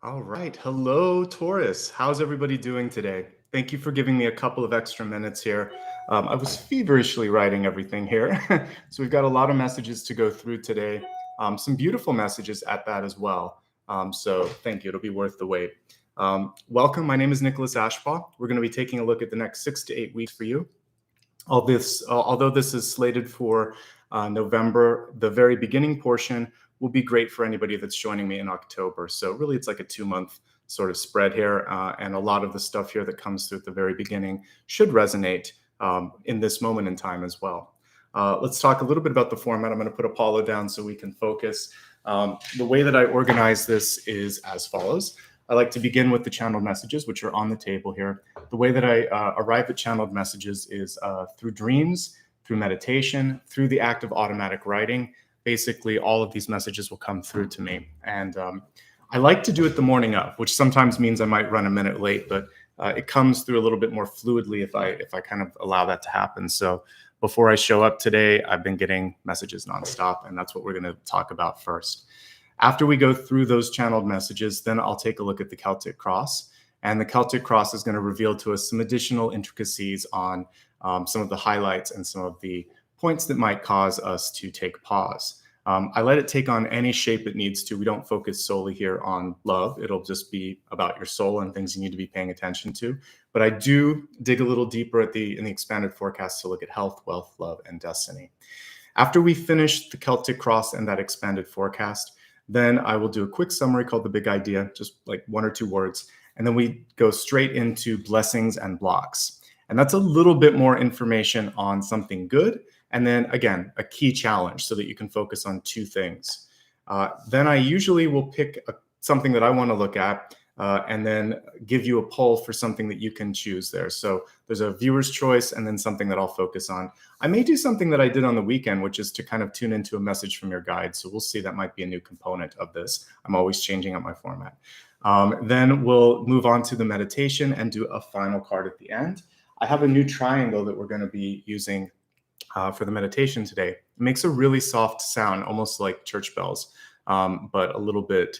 All right. Hello, Taurus. How's everybody doing today? Thank you for giving me a couple of extra minutes here. I was feverishly writing everything here. So we've got a lot of messages to go through today. Some beautiful messages at that as well. So thank you. It'll be worth the wait. Welcome. My name is Nicholas Ashbaugh. We're going to be taking a look at the next 6 to 8 weeks for you. Although this is slated for November, the very beginning portion will be great for anybody that's joining me in October. So really, it's like a 2-month sort of spread here, and a lot of the stuff here that comes through at the very beginning should resonate in this moment in time as well. Let's talk a little bit about the format. I'm going to put Apollo down so we can focus. The way that I organize this is as follows. I like to begin with the channeled messages, which are on the table here. The way that I arrive at channeled messages is through dreams, through meditation, through the act of automatic writing. Basically, all of these messages will come through to me. And I like to do it the morning of, which sometimes means I might run a minute late, but it comes through a little bit more fluidly if I kind of allow that to happen. So before I show up today, I've been getting messages nonstop, and that's what we're going to talk about first. After we go through those channeled messages, then I'll take a look at the Celtic Cross. And the Celtic Cross is going to reveal to us some additional intricacies on some of the highlights and some of the points that might cause us to take pause. I let it take on any shape it needs to. We don't focus solely here on love. It'll just be about your soul and things you need to be paying attention to. But I do dig a little deeper in the expanded forecast to look at health, wealth, love, and destiny. After we finish the Celtic Cross and that expanded forecast, then I will do a quick summary called the big idea, just like 1 or 2 words. And then we go straight into blessings and blocks. And that's a little bit more information on something good. And then again, a key challenge so that you can focus on 2 things. Then I usually will pick something that I want to look at and then give you a poll for something that you can choose there. So there's a viewer's choice and then something that I'll focus on. I may do something that I did on the weekend, which is to kind of tune into a message from your guide. So we'll see, that might be a new component of this. I'm always changing up my format. Then we'll move on to the meditation and do a final card at the end. I have a new triangle that we're going to be using for the meditation today. It makes a really soft sound, almost like church bells, but a little bit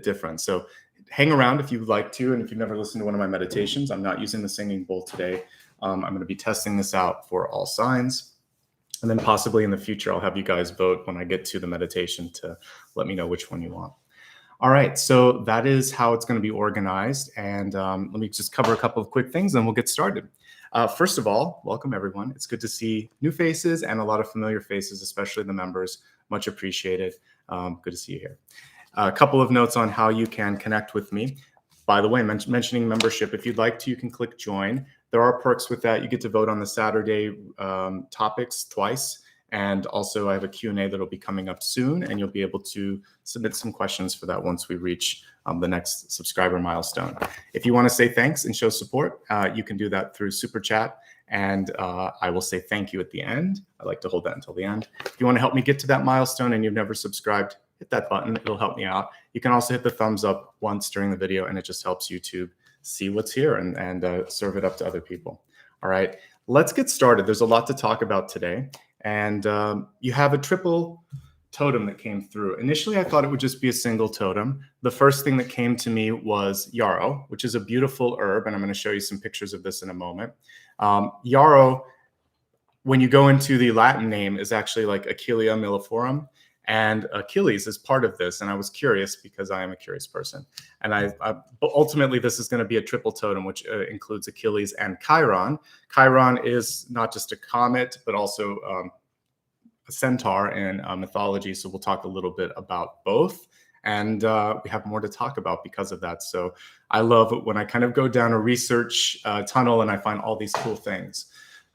different. So hang around if you'd like to, and if you've never listened to one of my meditations, I'm not using the singing bowl today. I'm going to be testing this out for all signs, and then possibly in the future, I'll have you guys vote when I get to the meditation to let me know which one you want. All right, so that is how it's going to be organized, and let me just cover a couple of quick things, and we'll get started. First of all, welcome everyone. It's good to see new faces and a lot of familiar faces, especially the members. Much appreciated. Good to see you here. A couple of notes on how you can connect with me. By the way, mentioning membership, if you'd like to, you can click join. There are perks with that. You get to vote on the Saturday topics twice. And also I have a Q&A that'll be coming up soon, and you'll be able to submit some questions for that once we reach the next subscriber milestone. If you want to say thanks and show support, you can do that through SuperChat, and I will say thank you at the end. I like to hold that until the end. If you want to help me get to that milestone and you've never subscribed, hit that button. It'll help me out. You can also hit the thumbs up once during the video, and it just helps YouTube see what's here and serve it up to other people. All right, let's get started. There's a lot to talk about today. And you have a triple totem that came through. Initially, I thought it would just be a single totem. The first thing that came to me was Yarrow, which is a beautiful herb, and I'm going to show you some pictures of this in a moment. Yarrow, when you go into the Latin name, is actually like Achillea millefolium, and Achilles is part of this. And I was curious because I am a curious person. And ultimately, this is going to be a triple totem, which includes Achilles and Chiron. Chiron is not just a comet, but also a centaur in mythology. So we'll talk a little bit about both. And we have more to talk about because of that. So I love it when I kind of go down a research tunnel and I find all these cool things.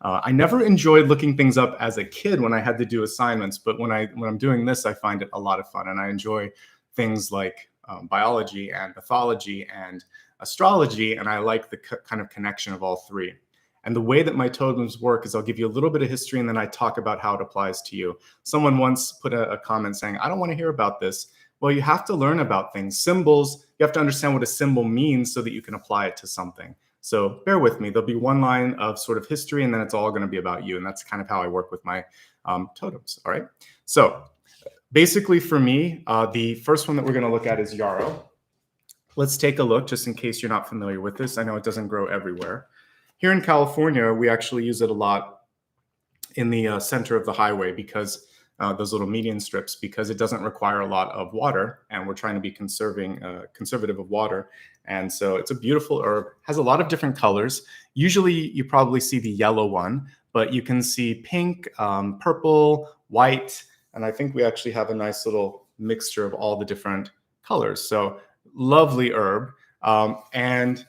I never enjoyed looking things up as a kid when I had to do assignments, but when I'm doing this, I find it a lot of fun, and I enjoy things like biology and mythology and astrology, and I like the kind of connection of all 3. And the way that my totems work is I'll give you a little bit of history, and then I talk about how it applies to you. Someone once put a comment saying, I don't want to hear about this. Well, you have to learn about things. Symbols, you have to understand what a symbol means so that you can apply it to something. So bear with me. There'll be one line of sort of history, and then it's all going to be about you. And that's kind of how I work with my totems. All right. So basically for me, the first one that we're going to look at is Yarrow. Let's take a look, just in case you're not familiar with this. I know it doesn't grow everywhere. Here in California, we actually use it a lot in the center of the highway, because those little median strips, because it doesn't require a lot of water, and we're trying to be conservative of water. And so it's a beautiful herb, has a lot of different colors. Usually you probably see the yellow one, but you can see pink, purple, white, and I think we actually have a nice little mixture of all the different colors. So lovely herb. And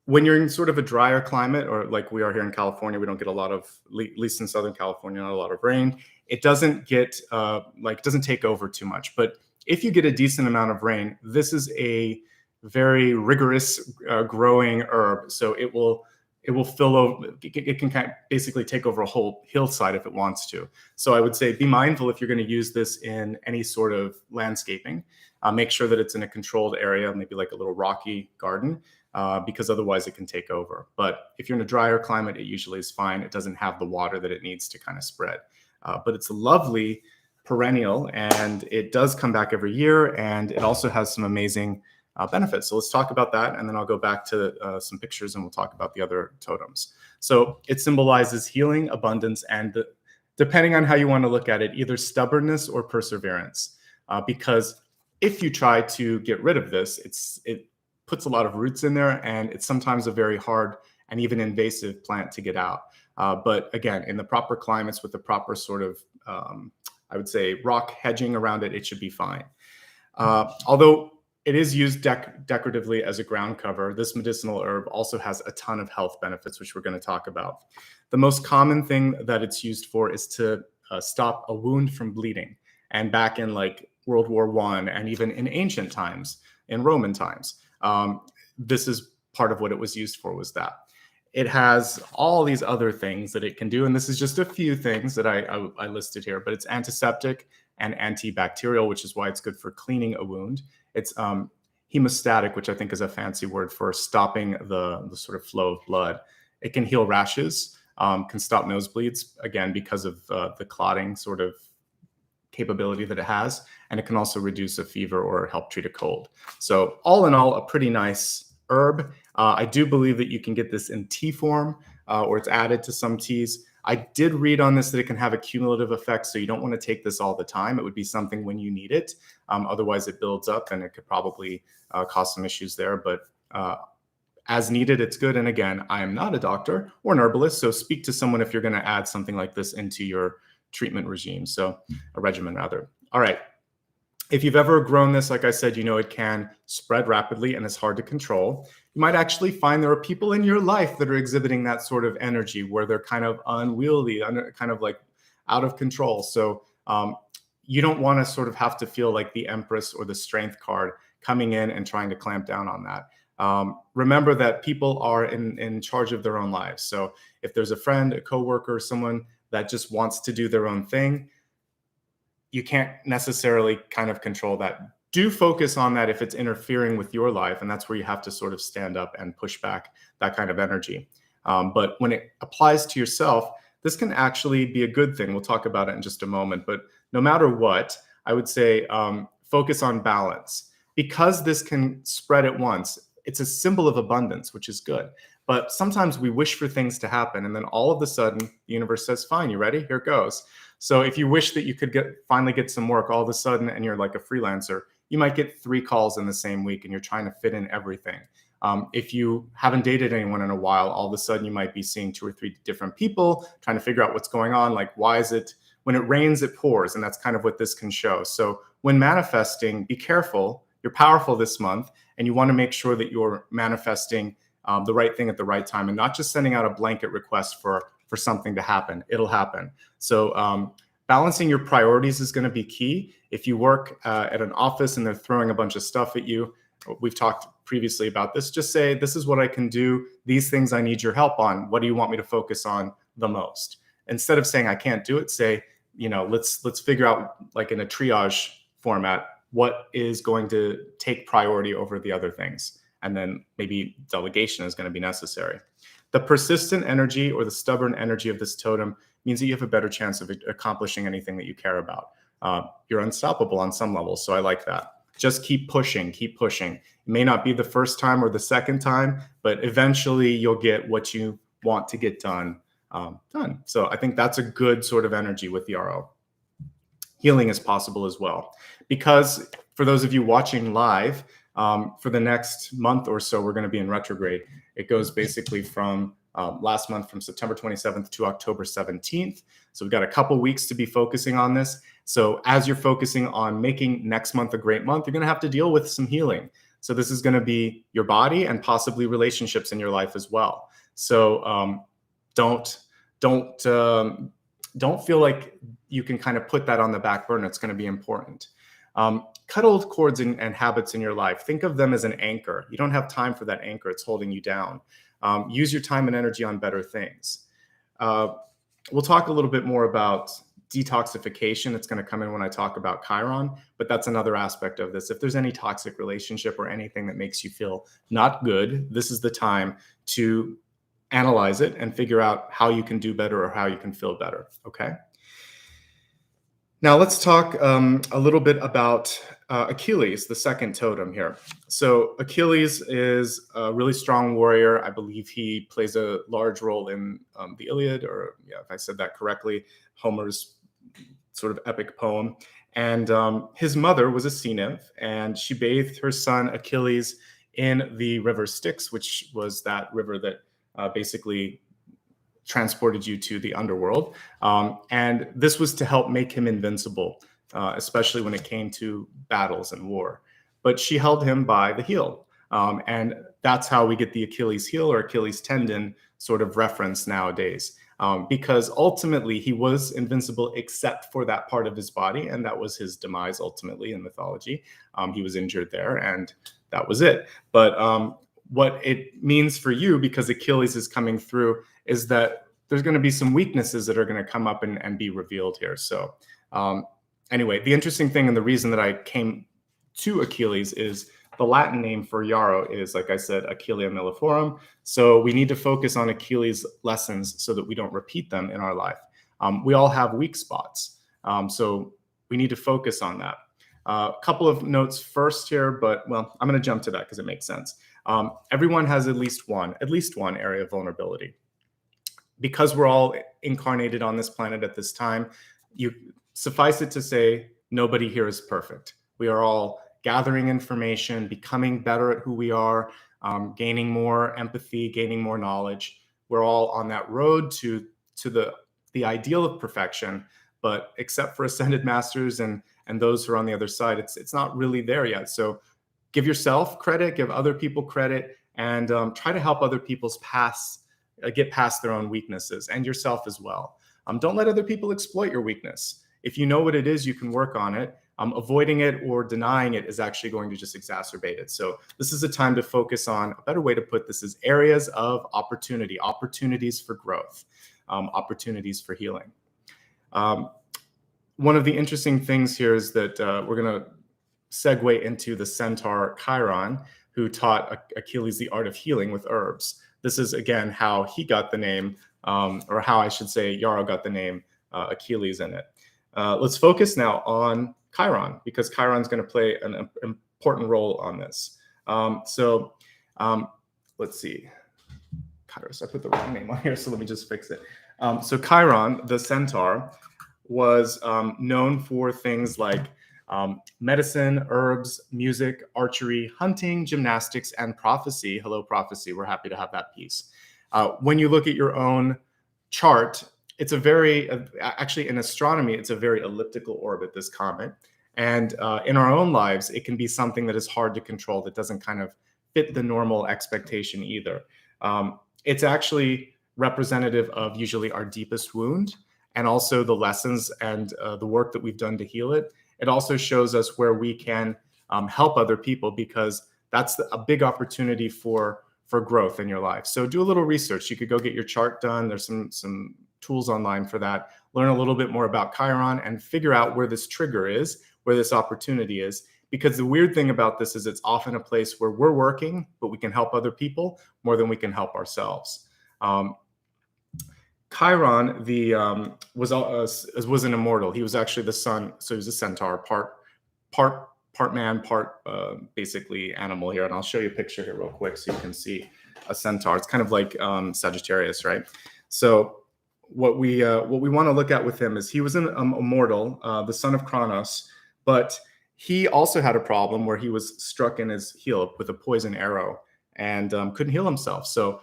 when you're in sort of a drier climate, or like we are here in California, we don't get a lot of, at least in Southern California, not a lot of rain. It doesn't get doesn't take over too much. But if you get a decent amount of rain, this is a very rigorous growing herb. So it will fill over. It can kind of basically take over a whole hillside if it wants to. So I would say be mindful if you're going to use this in any sort of landscaping. Make sure that it's in a controlled area, maybe like a little rocky garden. Because otherwise it can take over. But if you're in a drier climate, it usually is fine. It doesn't have the water that it needs to kind of spread. But it's a lovely perennial, and it does come back every year, and it also has some amazing benefits. So let's talk about that, and then I'll go back to some pictures, and we'll talk about the other totems. So it symbolizes healing, abundance, and depending on how you want to look at it, either stubbornness or perseverance. Because if you try to get rid of this, it puts a lot of roots in there, and it's sometimes a very hard and even invasive plant to get out. But again, in the proper climates with the proper sort of, I would say, rock hedging around it, it should be fine. Although it is used decoratively as a ground cover, this medicinal herb also has a ton of health benefits, which we're going to talk about. The most common thing that it's used for is to stop a wound from bleeding. And back in like World War I, and even in ancient times, in Roman times, this is part of what it was used for, was that. It has all these other things that it can do, and this is just a few things that I listed here, but it's antiseptic and antibacterial, which is why it's good for cleaning a wound. It's hemostatic, which I think is a fancy word for stopping the sort of flow of blood. It can heal rashes, can stop nosebleeds, again, because of the clotting sort of capability that it has, and it can also reduce a fever or help treat a cold. So all in all, a pretty nice herb. I do believe that you can get this in tea form, or it's added to some teas. I did read on this that it can have a cumulative effect, so you don't want to take this all the time. It would be something when you need it. Otherwise, it builds up, and it could probably cause some issues there. But as needed, it's good. And again, I am not a doctor or an herbalist, so speak to someone if you're going to add something like this into your treatment regime, so a regimen rather. All right. If you've ever grown this, like I said, you know it can spread rapidly and it's hard to control. You might actually find there are people in your life that are exhibiting that sort of energy where they're kind of unwieldy, kind of like out of control. So you don't want to sort of have to feel like the Empress or the Strength card coming in and trying to clamp down on that. Remember that people are in charge of their own lives. So if there's a friend, a coworker, someone that just wants to do their own thing, you can't necessarily kind of control that. Do focus on that if it's interfering with your life, and that's where you have to sort of stand up and push back that kind of energy. But when it applies to yourself, this can actually be a good thing. We'll talk about it in just a moment. But no matter what, I would say focus on balance. Because this can spread at once, it's a symbol of abundance, which is good. But sometimes we wish for things to happen, and then all of a sudden, the universe says, fine, you ready? Here it goes. So if you wish that you could finally get some work all of a sudden, and you're like a freelancer, you might get 3 calls in the same week, and you're trying to fit in everything. If you haven't dated anyone in a while, all of a sudden you might be seeing 2 or 3 different people, trying to figure out what's going on. Like, why is it, when it rains, it pours? And that's kind of what this can show. So when manifesting, be careful. You're powerful this month, and you want to make sure that you're manifesting the right thing at the right time, and not just sending out a blanket request for something to happen. It'll happen. So balancing your priorities is going to be key. If you work at an office and they're throwing a bunch of stuff at you, we've talked previously about this, just say, this is what I can do. These things I need your help on. What do you want me to focus on the most? Instead of saying I can't do it, say, let's figure out, like in a triage format, what is going to take priority over the other things. And then maybe delegation is going to be necessary. The persistent energy or the stubborn energy of this totem means that you have a better chance of accomplishing anything that you care about. You're unstoppable on some levels, so I like that. just keep pushing, keep pushing. It may not be the first time or the second time, but eventually you'll get what you want to get done. So I think that's a good sort of energy with Yarrow. Healing is possible as well. Because for those of you watching live, for the next month or so, we're going to be in retrograde. It goes basically from last month, from September 27th to October 17th. So we've got a couple weeks to be focusing on this. So as you're focusing on making next month a great month, you're going to have to deal with some healing. So this is going to be your body and possibly relationships in your life as well. So don't feel like you can kind of put that on the back burner. It's going to be important. Cut old cords and habits in your life. Think of them as an anchor. You don't have time for that anchor. It's holding you down. Use your time and energy on better things. We'll talk a little bit more about detoxification. It's going to come in when I talk about Chiron, but that's another aspect of this. If there's any toxic relationship or anything that makes you feel not good, this is the time to analyze it and figure out how you can do better or how you can feel better. Okay. Now let's talk a little bit about Achilles, the second totem here. So Achilles is a really strong warrior. I believe he plays a large role in the Iliad, or yeah, if I said that correctly, Homer's sort of epic poem. And his mother was a sea nymph, and she bathed her son Achilles in the river Styx, which was that river that basically transported you to the underworld. And this was to help make him invincible, especially when it came to battles and war. But she held him by the heel. And that's how we get the Achilles heel or Achilles tendon sort of reference nowadays. Because ultimately he was invincible except for that part of his body. And that was his demise ultimately in mythology. He was injured there and that was it. But what it means for you, because Achilles is coming through, is that there's going to be some weaknesses that are going to come up and be revealed here. So anyway, the interesting thing and the reason that I came to Achilles is the Latin name for Yarrow is, like I said, Achillea millefolium. So we need to focus on Achilles lessons so that we don't repeat them in our life. We all have weak spots. So we need to focus on that. A couple of notes first here, but well, I'm going to jump to that because it makes sense. Everyone has at least one area of vulnerability. Because we're all incarnated on this planet at this time, you suffice it to say, nobody here is perfect. We are all gathering information, becoming better at who we are, gaining more empathy, gaining more knowledge. We're all on that road to the ideal of perfection, but except for ascended masters and those who are on the other side, it's not really there yet. So give yourself credit, give other people credit, and try to help other people's get past their own weaknesses and yourself as well. Don't let other people exploit your weakness. If you know what it is, you can work on it. Avoiding it or denying it is actually going to just exacerbate it. So this is a time to focus on, a better way to put this is areas of opportunity, opportunities for growth, opportunities for healing. One of the interesting things here is that we're going to segue into the Centaur Chiron, who taught Achilles the art of healing with herbs. This is, again, how he got the name, or how I should say Yarrow got the name Achilles in it. Let's focus now on Chiron, because Chiron's going to play an important role on this. Let's see. Kairos, I put the wrong name on here, so let me just fix it. So Chiron, the centaur, was known for things like medicine, herbs, music, archery, hunting, gymnastics, and prophecy. Hello, prophecy. We're happy to have that piece. When you look at your own chart, it's a very, actually in astronomy, it's a very elliptical orbit, this comet. And in our own lives, it can be something that is hard to control, that doesn't kind of fit the normal expectation either. It's actually representative of usually our deepest wound, and also the lessons and the work that we've done to heal it. It also shows us where we can help other people, because that's a big opportunity for growth in your life. So do a little research. You could go get your chart done. There's some tools online for that. Learn a little bit more about Chiron and figure out where this trigger is, where this opportunity is. Because the weird thing about this is it's often a place where we're working, but we can help other people more than we can help ourselves. Chiron was an immortal. He was actually the son, so he was a centaur, part part man, part basically animal here. And I'll show you a picture here real quick so you can see a centaur. It's kind of like Sagittarius, right? So what we want to look at with him is he was an immortal, the son of Kronos, but he also had a problem where he was struck in his heel with a poison arrow and couldn't heal himself. So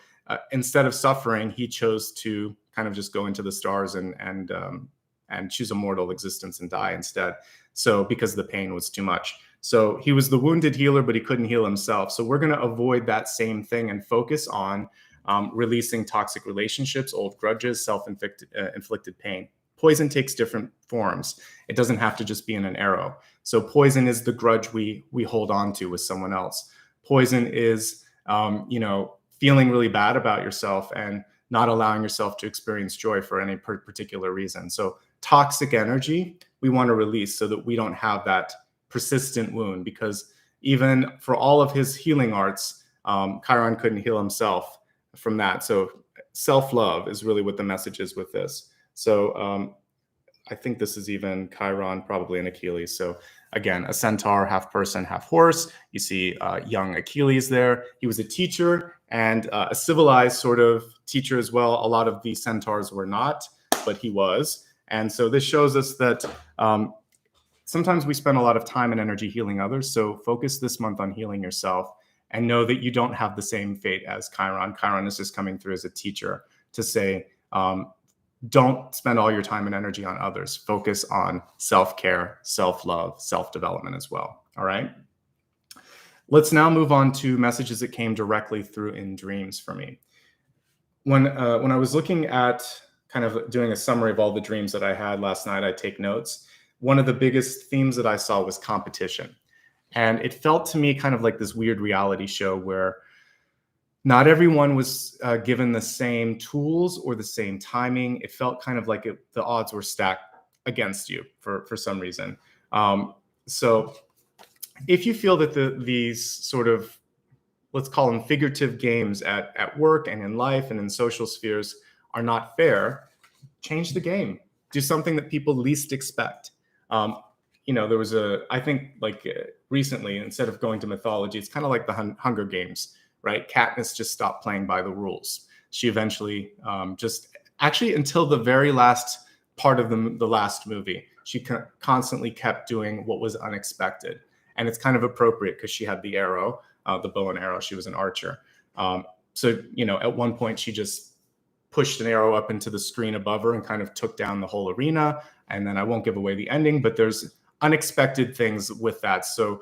instead of suffering, he chose to kind of just go into the stars and choose a mortal existence and die instead. So because the pain was too much. So he was the wounded healer, but he couldn't heal himself. So we're going to avoid that same thing and focus on releasing toxic relationships, old grudges, self-inflicted pain. Poison takes different forms. It doesn't have to just be in an arrow. So poison is the grudge we hold on to with someone else. Poison is, feeling really bad about yourself and not allowing yourself to experience joy for any particular reason. So toxic energy, we want to release so that we don't have that persistent wound, because even for all of his healing arts, Chiron couldn't heal himself from that. So self-love is really what the message is with this. So I think this is even Chiron, probably an Achilles. So again, a centaur, half person, half horse. You see young Achilles there. He was a teacher and a civilized sort of teacher as well. A lot of the centaurs were not, but he was. And so this shows us that sometimes we spend a lot of time and energy healing others. So focus this month on healing yourself and know that you don't have the same fate as Chiron. Chiron is just coming through as a teacher to say, don't spend all your time and energy on others. Focus on self-care, self-love, self-development as well. All right. Let's now move on to messages that came directly through in dreams for me. When I was looking at kind of doing a summary of all the dreams that I had last night, I take notes. One of the biggest themes that I saw was competition. And it felt to me kind of like this weird reality show where not everyone was given the same tools or the same timing. It felt kind of like the odds were stacked against you for some reason. So if you feel that these sort of, let's call them figurative games at work and in life and in social spheres are not fair, change the game. Do something that people least expect. There was I think recently, instead of going to mythology, it's kind of like the Hunger Games. Right? Katniss just stopped playing by the rules. She eventually actually until the very last part of the last movie, she constantly kept doing what was unexpected. And it's kind of appropriate because she had the arrow, the bow and arrow. She was an archer. At one point she just pushed an arrow up into the screen above her and kind of took down the whole arena. And then I won't give away the ending, but there's unexpected things with that. So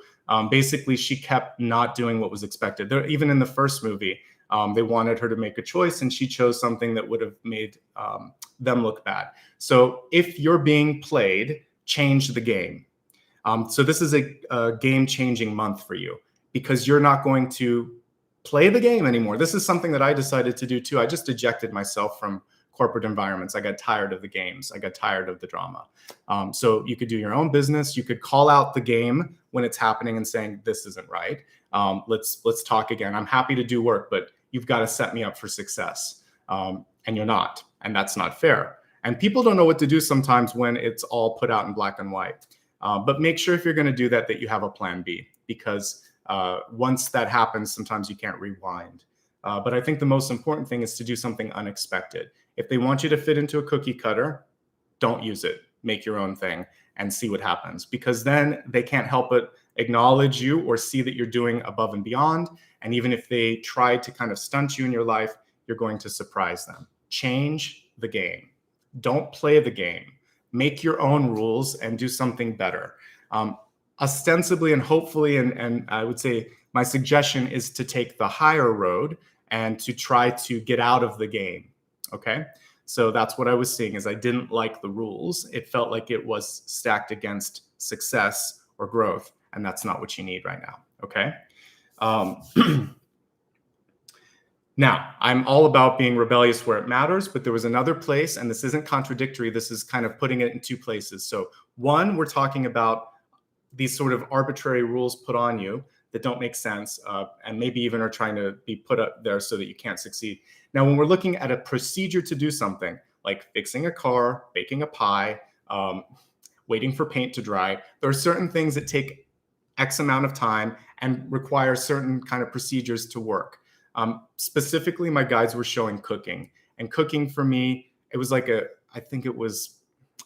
basically, she kept not doing what was expected. Even in the first movie, they wanted her to make a choice, and she chose something that would have made them look bad. So if you're being played, change the game. So this is a game-changing month for you because you're not going to play the game anymore. This is something that I decided to do too. I just ejected myself from corporate environments. I got tired of the games. I got tired of the drama. So you could do your own business. You could call out the game when it's happening and saying, this isn't right. Let's talk again. I'm happy to do work, but you've got to set me up for success. And you're not. And that's not fair. And people don't know what to do sometimes when it's all put out in black and white. But make sure if you're going to do that you have a plan B, because once that happens, sometimes you can't rewind. But I think the most important thing is to do something unexpected. If they want you to fit into a cookie cutter, don't use it. Make your own thing and see what happens, because then they can't help but acknowledge you or see that you're doing above and beyond. And even if they try to kind of stunt you in your life, you're going to surprise them. Change the game. Don't play the game. Make your own rules and do something better. Ostensibly and hopefully, and I would say my suggestion is to take the higher road and to try to get out of the game. Okay, so that's what I was seeing is I didn't like the rules. It felt like it was stacked against success or growth, and that's not what you need right now. Okay. Now, I'm all about being rebellious where it matters, but there was another place, and this isn't contradictory. This is kind of putting it in two places. So one, we're talking about these sort of arbitrary rules put on you that don't make sense, and maybe even are trying to be put up there so that you can't succeed. Now, when we're looking at a procedure to do something, like fixing a car, baking a pie, waiting for paint to dry, there are certain things that take X amount of time and require certain kind of procedures to work. Specifically, my guides were showing cooking. And cooking for me, it was like I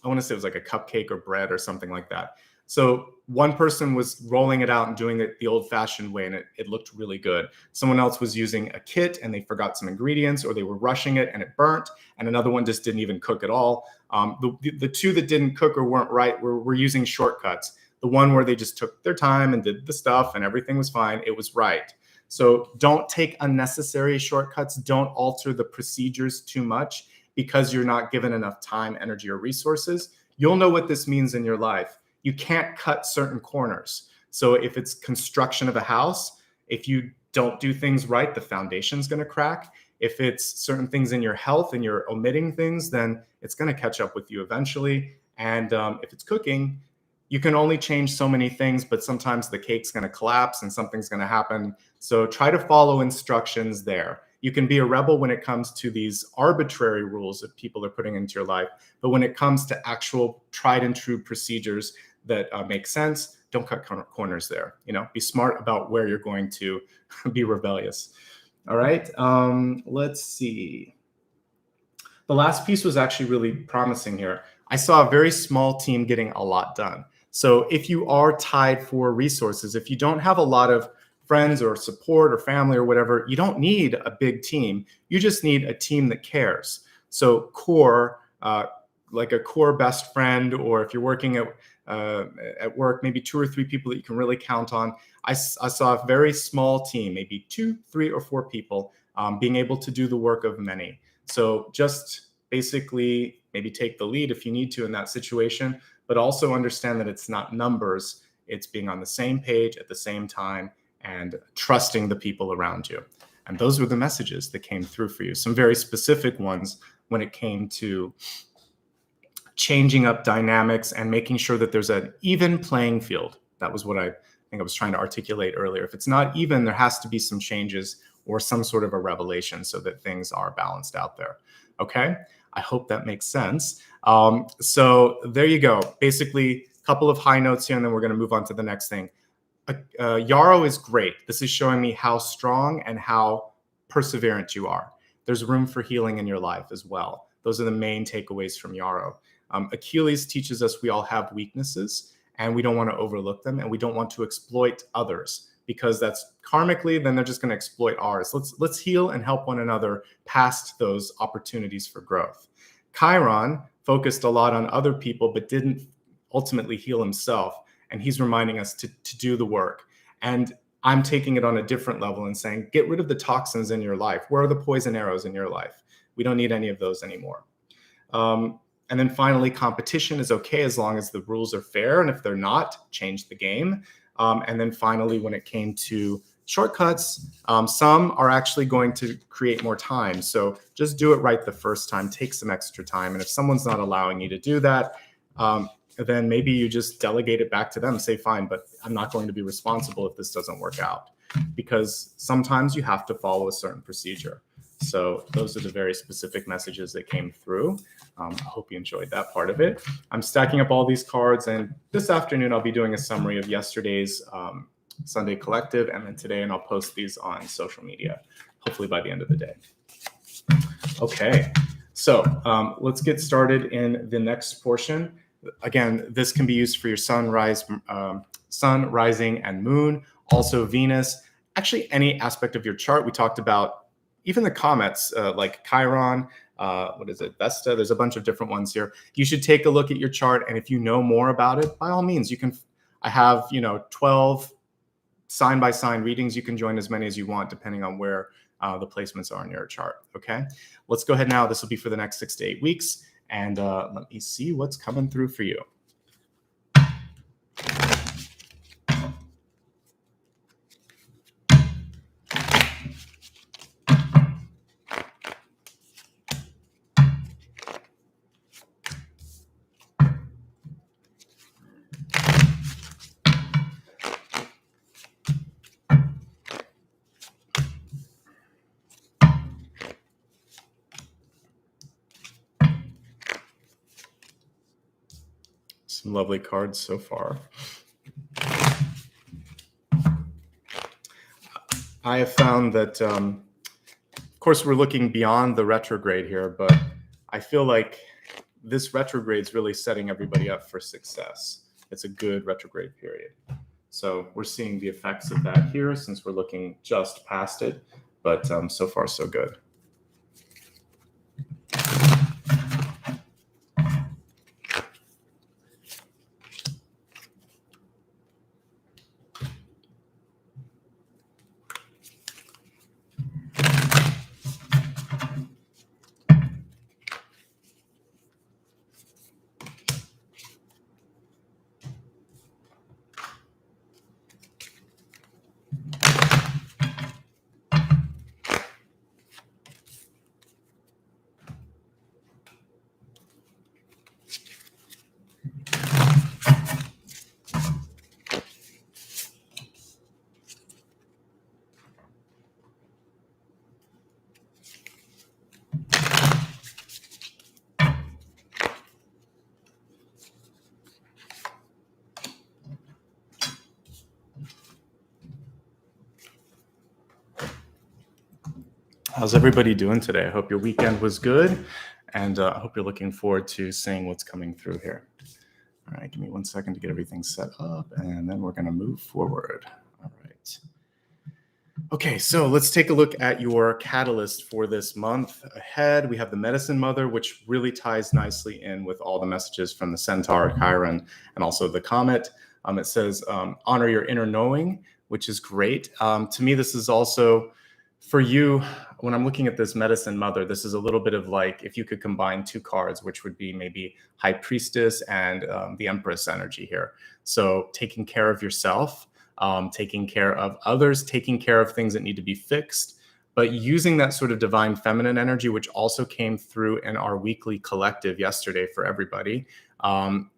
want to say it was like a cupcake or bread or something like that. So one person was rolling it out and doing it the old-fashioned way, and it looked really good. Someone else was using a kit and they forgot some ingredients, or they were rushing it and it burnt, and another one just didn't even cook at all. The two that didn't cook or weren't right were using shortcuts. The one where they just took their time and did the stuff and everything was fine, it was right. So don't take unnecessary shortcuts. Don't alter the procedures too much because you're not given enough time, energy, or resources. You'll know what this means in your life. You can't cut certain corners. So if it's construction of a house, if you don't do things right, the foundation's going to crack. If it's certain things in your health and you're omitting things, then it's going to catch up with you eventually. And if it's cooking, you can only change so many things, but sometimes the cake's going to collapse and something's going to happen. So try to follow instructions there. You can be a rebel when it comes to these arbitrary rules that people are putting into your life. But when it comes to actual tried and true procedures that make sense, don't cut corners there. Be smart about where you're going to be rebellious. All right, let's see. The last piece was actually really promising here. I saw a very small team getting a lot done. So if you are tied for resources, if you don't have a lot of friends or support or family or whatever, you don't need a big team. You just need a team that cares. So core, like a core best friend, or if you're working at work, maybe 2 or 3 people that you can really count on. I saw a very small team, maybe 2, 3, or 4 people being able to do the work of many. So just basically maybe take the lead if you need to in that situation, but also understand that it's not numbers, it's being on the same page at the same time and trusting the people around you. And those were the messages that came through for you. Some very specific ones when it came to changing up dynamics and making sure that there's an even playing field. That was what I think I was trying to articulate earlier. If it's not even, there has to be some changes or some sort of a revelation so that things are balanced out there. Okay, I hope that makes sense. So there you go. Basically, a couple of high notes here, and then we're going to move on to the next thing. Yarrow is great. This is showing me how strong and how perseverant you are. There's room for healing in your life as well. Those are the main takeaways from Yarrow. Achilles teaches us we all have weaknesses and we don't want to overlook them, and we don't want to exploit others, because that's karmically, then they're just going to exploit ours. Let's heal and help one another past those opportunities for growth. Chiron focused a lot on other people, but didn't ultimately heal himself. And he's reminding us to do the work. And I'm taking it on a different level and saying, get rid of the toxins in your life. Where are the poison arrows in your life? We don't need any of those anymore. And then finally, competition is okay as long as the rules are fair. And if they're not, change the game. And then finally, when it came to shortcuts, some are actually going to create more time. So just do it right the first time, take some extra time. And if someone's not allowing you to do that, then maybe you just delegate it back to them. Say, fine, but I'm not going to be responsible if this doesn't work out. Because sometimes you have to follow a certain procedure. So those are the very specific messages that came through. I hope you enjoyed that part of it. I'm stacking up all these cards, and this afternoon I'll be doing a summary of yesterday's Sunday collective, and then today, and I'll post these on social media, hopefully by the end of the day. Okay, so let's get started in the next portion. Again, this can be used for your sun, rising, and moon, also Venus, actually any aspect of your chart. We talked about even the comets, like Chiron, what is it, Vesta, there's a bunch of different ones here. You should take a look at your chart, and if you know more about it, by all means, you can, I have, 12 sign by sign readings. You can join as many as you want, depending on where the placements are in your chart, okay? Let's go ahead now. This will be for the next 6 to 8 weeks, and let me see what's coming through for you. Some lovely cards so far. I have found that, of course, we're looking beyond the retrograde here, but I feel like this retrograde is really setting everybody up for success. It's a good retrograde period. So we're seeing the effects of that here since we're looking just past it, but so far so good. How's everybody doing today? I hope your weekend was good, and I hope you're looking forward to seeing what's coming through here. All right, give me 1 second to get everything set up, and then we're going to move forward. All right. Okay, so let's take a look at your catalyst for this month ahead. We have the Medicine Mother, which really ties nicely in with all the messages from the Centaur, Chiron, and also the comet. It says, honor your inner knowing, which is great. To me, this is also for you. When I'm looking at this Medicine Mother, this is a little bit of like if you could combine two cards, which would be maybe High Priestess and the Empress energy here. So taking care of yourself, taking care of others, taking care of things that need to be fixed, but using that sort of divine feminine energy, which also came through in our weekly collective yesterday for everybody,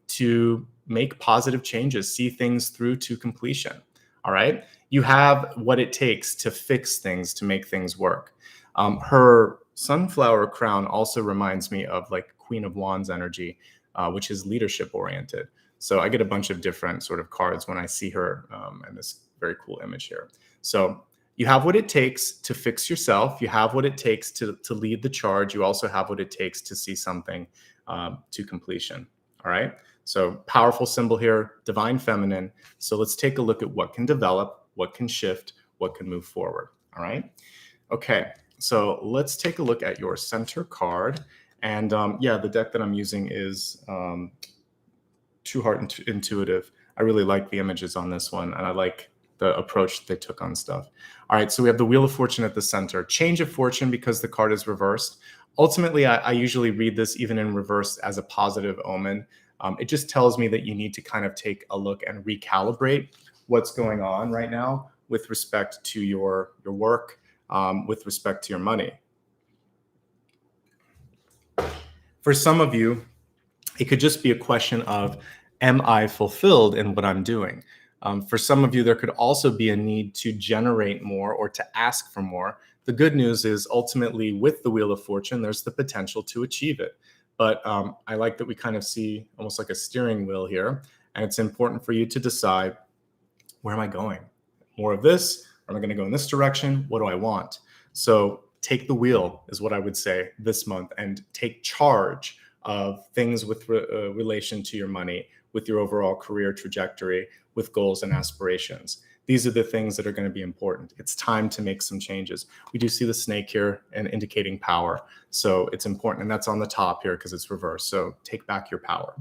to make positive changes, see things through to completion. All right. You have what it takes to fix things, to make things work. Her sunflower crown also reminds me of like Queen of Wands energy, which is leadership oriented. So I get a bunch of different sort of cards when I see her and this very cool image here. So you have what it takes to fix yourself. You have what it takes to lead the charge. You also have what it takes to see something to completion. All right. So powerful symbol here, divine feminine. So let's take a look at what can develop, what can shift, what can move forward. All right. Okay. So let's take a look at your center card. And yeah, the deck that I'm using is True Heart Intuitive. I really like the images on this one, and I like the approach they took on stuff. All right, so we have the Wheel of Fortune at the center. Change of fortune because the card is reversed. Ultimately, I usually read this even in reverse as a positive omen. It just tells me that you need to kind of take a look and recalibrate what's going on right now with respect to your work, with respect to your money. For some of you, it could just be a question of, am I fulfilled in what I'm doing? For some of you, there could also be a need to generate more or to ask for more. The good news is ultimately with the Wheel of Fortune, there's the potential to achieve it. But I like that we kind of see almost like a steering wheel here. And it's important for you to decide, where am I going? More of this? Or am I going to go in this direction? What do I want? So take the wheel is what I would say this month, and take charge of things with relation to your money, with your overall career trajectory, with goals and aspirations. These are the things that are going to be important. It's time to make some changes. We do see the snake here and indicating power. So it's important. And that's on the top here because it's reversed. So take back your power.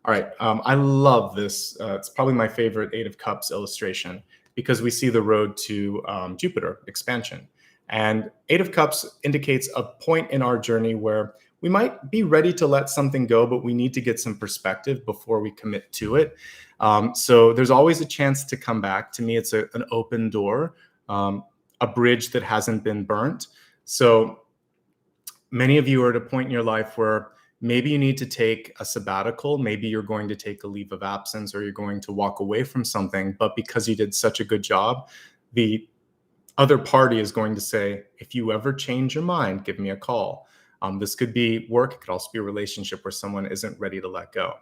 All right. I love this. It's probably my favorite Eight of Cups illustration because we see the road to Jupiter expansion. And Eight of Cups indicates a point in our journey where we might be ready to let something go, but we need to get some perspective before we commit to it. So there's always a chance to come back. To me, it's an open door, a bridge that hasn't been burnt. So many of you are at a point in your life where maybe you need to take a sabbatical. Maybe you're going to take a leave of absence, or you're going to walk away from something. But because you did such a good job, the other party is going to say, if you ever change your mind, give me a call. This could be work. It could also be a relationship where someone isn't ready to let go.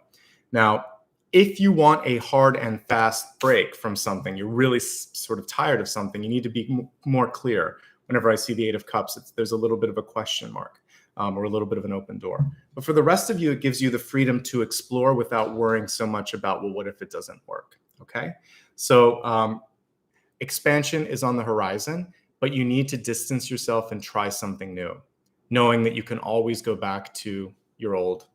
Now, If you want a hard and fast break from something, you're really sort of tired of something, you need to be more clear. Whenever I see the Eight of Cups, there's a little bit of a question mark or a little bit of an open door. But for the rest of you, it gives you the freedom to explore without worrying so much about, well, what if it doesn't work? Okay. So expansion is on the horizon, but you need to distance yourself and try something new, knowing that you can always go back to your old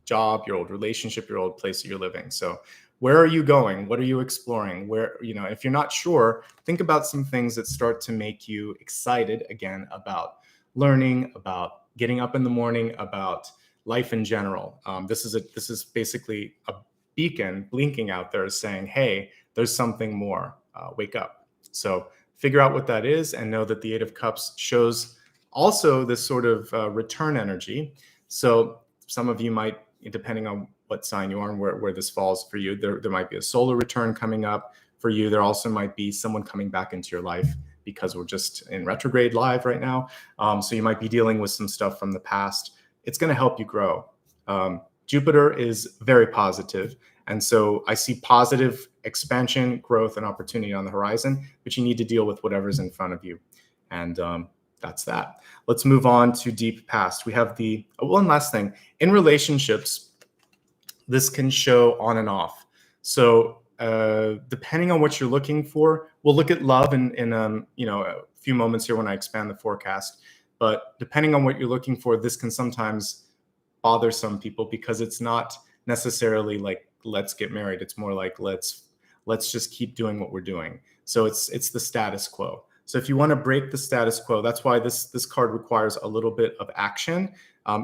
job, your old relationship, your old place that you're living. So where are you going? What are you exploring? Where, if you're not sure, think about some things that start to make you excited again about learning, about getting up in the morning, about life in general. This is basically a beacon blinking out there saying, hey, there's something more. Wake up. So figure out what that is and know that the Eight of Cups shows also this sort of return energy. So some of you might, depending on what sign you are and where this falls for you, there might be a solar return coming up for you. There also might be someone coming back into your life because we're just in retrograde live right now. So you might be dealing with some stuff from the past. It's going to help you grow. Jupiter is very positive. And so I see positive expansion, growth, and opportunity on the horizon, but you need to deal with whatever's in front of you. And that's that. Let's move on to deep past. We have one last thing. In relationships, this can show on and off. So depending on what you're looking for, we'll look at love in a few moments here when I expand the forecast. But depending on what you're looking for, this can sometimes bother some people because it's not necessarily like, let's get married. It's more like, let's just keep doing what we're doing. So it's the status quo. So if you want to break the status quo, that's why this card requires a little bit of action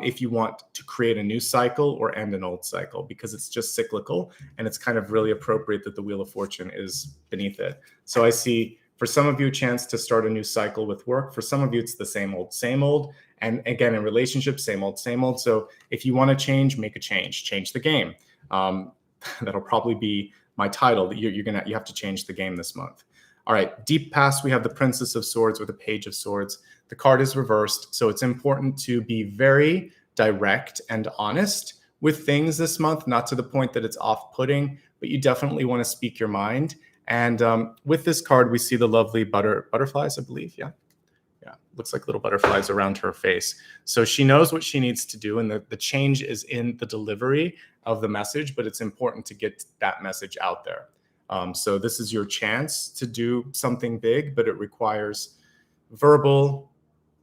if you want to create a new cycle or end an old cycle, because it's just cyclical and it's kind of really appropriate that the Wheel of Fortune is beneath it. So I see for some of you a chance to start a new cycle with work. For some of you, it's the same old. And again, in relationships, same old. So if you want to change, make a change the game. That'll probably be my title. You have to change the game this month. All right, deep past, we have the Princess of Swords with the Page of Swords. The card is reversed, so it's important to be very direct and honest with things this month, not to the point that it's off-putting, but you definitely want to speak your mind. And with this card, we see the lovely butterflies, I believe, yeah. Looks like little butterflies around her face. So she knows what she needs to do, and the change is in the delivery of the message, but it's important to get that message out there. So this is your chance to do something big, but it requires verbal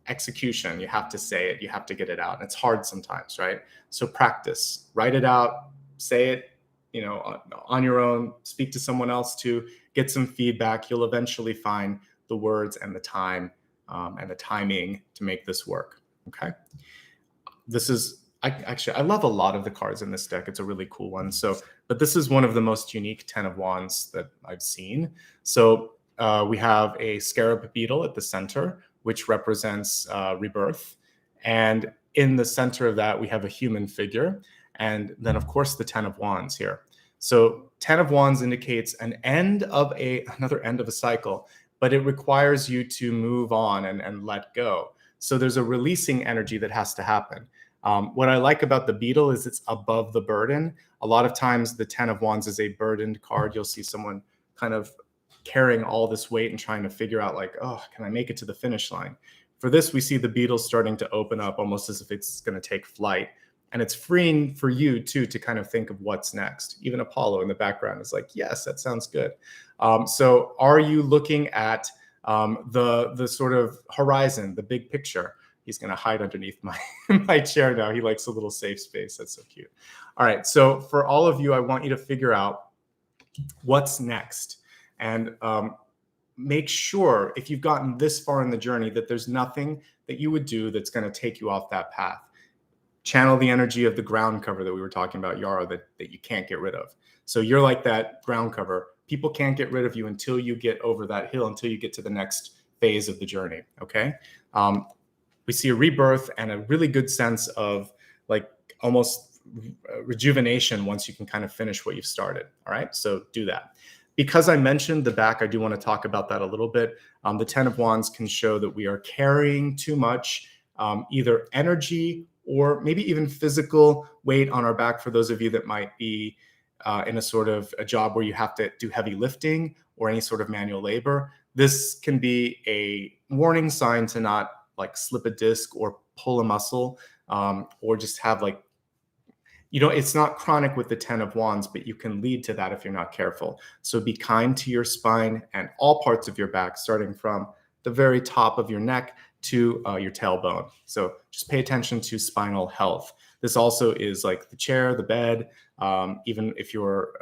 execution. You have to say it, you have to get it out. And it's hard sometimes, right? So practice, write it out, say it, on your own, speak to someone else to get some feedback. You'll eventually find the words and the time and the timing to make this work. Okay. I love a lot of the cards in this deck. It's a really cool one. But this is one of the most unique 10 of Wands that I've seen. So we have a scarab beetle at the center, which represents rebirth. And in the center of that, we have a human figure. And then, of course, the 10 of Wands here. So 10 of Wands indicates another end of a cycle, but it requires you to move on and let go. So there's a releasing energy that has to happen. What I like about the beetle is it's above the burden. A lot of times the 10 of Wands is a burdened card. You'll see someone kind of carrying all this weight and trying to figure out like, oh, can I make it to the finish line? For this, we see the beetle starting to open up almost as if it's going to take flight. And it's freeing for you too to kind of think of what's next. Even Apollo in the background is like, yes, that sounds good. So are you looking at the sort of horizon, the big picture? He's going to hide underneath my chair now. He likes a little safe space. That's so cute. All right. So for all of you, I want you to figure out what's next. And make sure if you've gotten this far in the journey that there's nothing that you would do that's going to take you off that path. Channel the energy of the ground cover that we were talking about, Yarrow, that you can't get rid of. So you're like that ground cover. People can't get rid of you until you get over that hill, until you get to the next phase of the journey. Okay. We see a rebirth and a really good sense of like almost rejuvenation once you can kind of finish what you've started. All right. So do that. Because I mentioned the back, I do want to talk about that a little bit. The 10 of Wands can show that we are carrying too much either energy or maybe even physical weight on our back for those of you that might be in a sort of a job where you have to do heavy lifting or any sort of manual labor, this can be a warning sign to not like slip a disc or pull a muscle, or just have like, it's not chronic with the 10 of Wands, but you can lead to that if you're not careful. So be kind to your spine and all parts of your back, starting from the very top of your neck to your tailbone. So just pay attention to spinal health. This also is like the chair, the bed, even if you're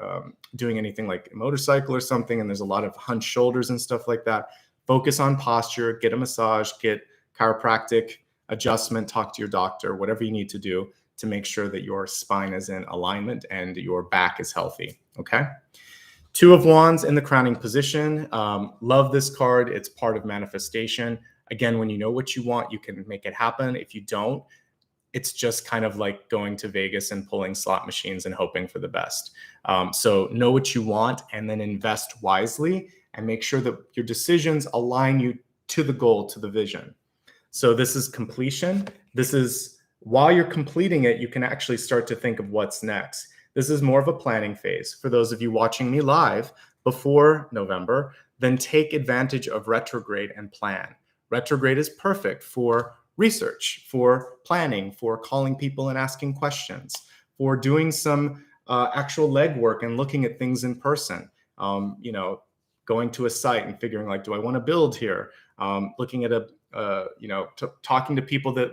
doing anything like a motorcycle or something, and there's a lot of hunched shoulders and stuff like that. Focus on posture, get a massage, get chiropractic adjustment, talk to your doctor, whatever you need to do to make sure that your spine is in alignment and your back is healthy, okay? Two of Wands in the crowning position. Love this card. It's part of manifestation. Again, when you know what you want, you can make it happen. If you don't, it's just kind of like going to Vegas and pulling slot machines and hoping for the best. So know what you want and then invest wisely and make sure that your decisions align you to the goal, to the vision. So this is completion. This is, while you're completing it, you can actually start to think of what's next. This is more of a planning phase. For those of you watching me live before November, then take advantage of retrograde and plan. Retrograde is perfect for research, for planning, for calling people and asking questions, for doing some actual legwork and looking at things in person. Going to a site and figuring like, do I want to build here? Looking at talking to people that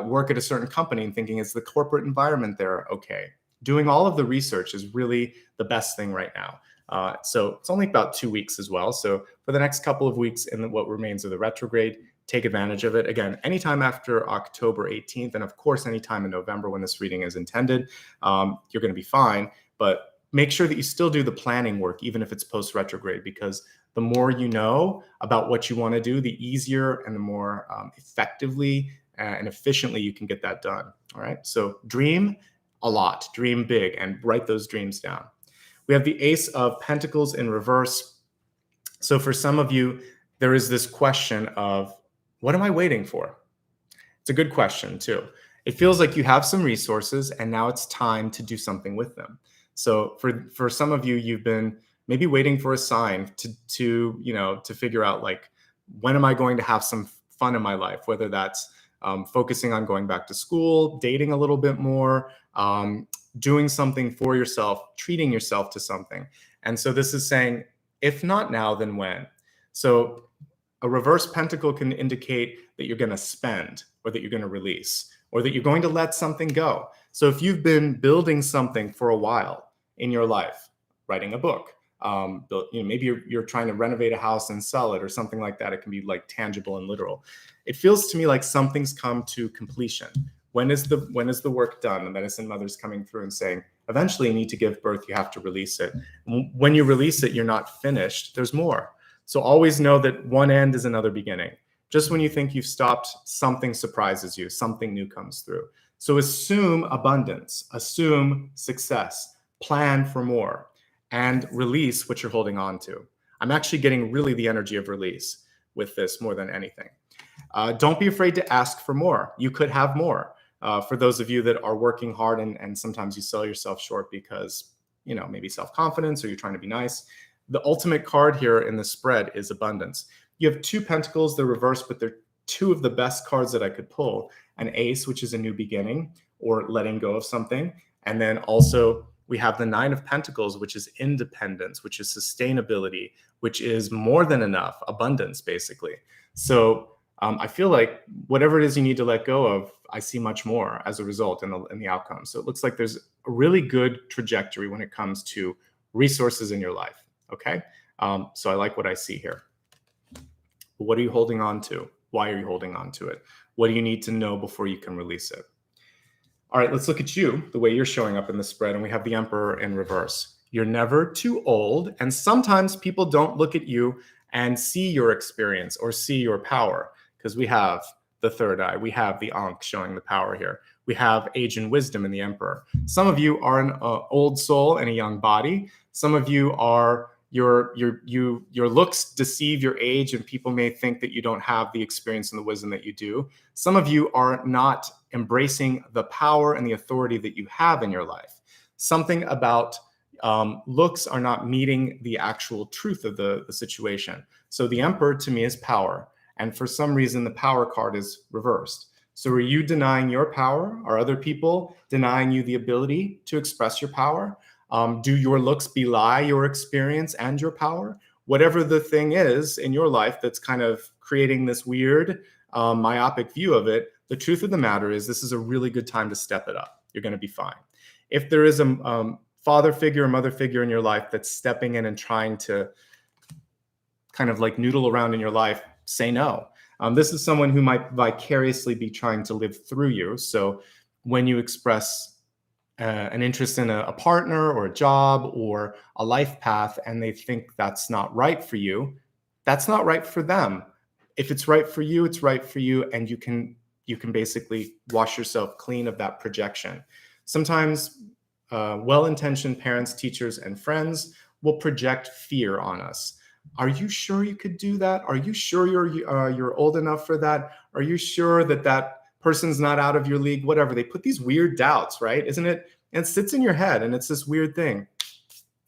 work at a certain company and thinking, is the corporate environment there okay? Doing all of the research is really the best thing right now. So it's only about 2 weeks as well. So for the next couple of weeks in what remains of the retrograde, take advantage of it. Again, anytime after October 18th, and of course, anytime in November when this reading is intended, you're going to be fine. But make sure that you still do the planning work, even if it's post-retrograde, because the more you know about what you want to do, the easier and the more effectively and efficiently you can get that done. All right. So dream a lot, dream big, and write those dreams down. We have the Ace of Pentacles in reverse. So for some of you, there is this question of, what am I waiting for? It's a good question too. It feels like you have some resources and now it's time to do something with them. So for some of you, you've been maybe waiting for a sign to figure out like, when am I going to have some fun in my life? Whether that's focusing on going back to school, dating a little bit more, doing something for yourself, treating yourself to something. And so this is saying, if not now, then when? So a reverse pentacle can indicate that you're going to spend, or that you're going to release, or that you're going to let something go. So if you've been building something for a while in your life, writing a book, maybe you're trying to renovate a house and sell it or something like that. It can be like tangible and literal. It feels to me like something's come to completion. When is the work done? The medicine mother's coming through and saying, eventually you need to give birth, you have to release it. When you release it, you're not finished. There's more. So always know that one end is another beginning. Just when you think you've stopped, something surprises you, something new comes through. So assume abundance, assume success, plan for more, and release what you're holding on to. I'm actually getting really the energy of release with this more than anything. Don't be afraid to ask for more. You could have more. For those of you that are working hard and sometimes you sell yourself short because, maybe self-confidence or you're trying to be nice. The ultimate card here in the spread is abundance. You have two pentacles, they're reversed, but they're two of the best cards that I could pull. An ace, which is a new beginning or letting go of something. And then also we have the Nine of Pentacles, which is independence, which is sustainability, which is more than enough, abundance, basically. So I feel like whatever it is you need to let go of, I see much more as a result in the outcome. So it looks like there's a really good trajectory when it comes to resources in your life. Okay. So I like what I see here. What are you holding on to? Why are you holding on to it? What do you need to know before you can release it? All right, let's look at you, the way you're showing up in the spread. And we have the Emperor in reverse. You're never too old. And sometimes people don't look at you and see your experience or see your power, because we have the third eye. We have the Ankh showing the power here. We have age and wisdom in the Emperor. Some of you are an old soul in a young body. Some of you are your looks deceive your age, and people may think that you don't have the experience and the wisdom that you do. Some of you are not embracing the power and the authority that you have in your life. Something about looks are not meeting the actual truth of the situation. So the Emperor to me is power. And for some reason, the power card is reversed. So are you denying your power? Are other people denying you the ability to express your power? Do your looks belie your experience and your power? Whatever the thing is in your life that's kind of creating this weird myopic view of it, the truth of the matter is this is a really good time to step it up. You're going to be fine. If there is a father figure or mother figure in your life that's stepping in and trying to kind of like noodle around in your life, say no. This is someone who might vicariously be trying to live through you. So when you express an interest in a partner or a job or a life path, and they think that's not right for you, that's not right for them. If it's right for you, it's right for you, and you can basically wash yourself clean of that projection. Sometimes well-intentioned parents, teachers, and friends will project fear on us. Are you sure you could do that? Are you sure you're old enough for that? Are you sure that person's not out of your league? Whatever. They put these weird doubts, right? Isn't it? And it sits in your head, and it's this weird thing.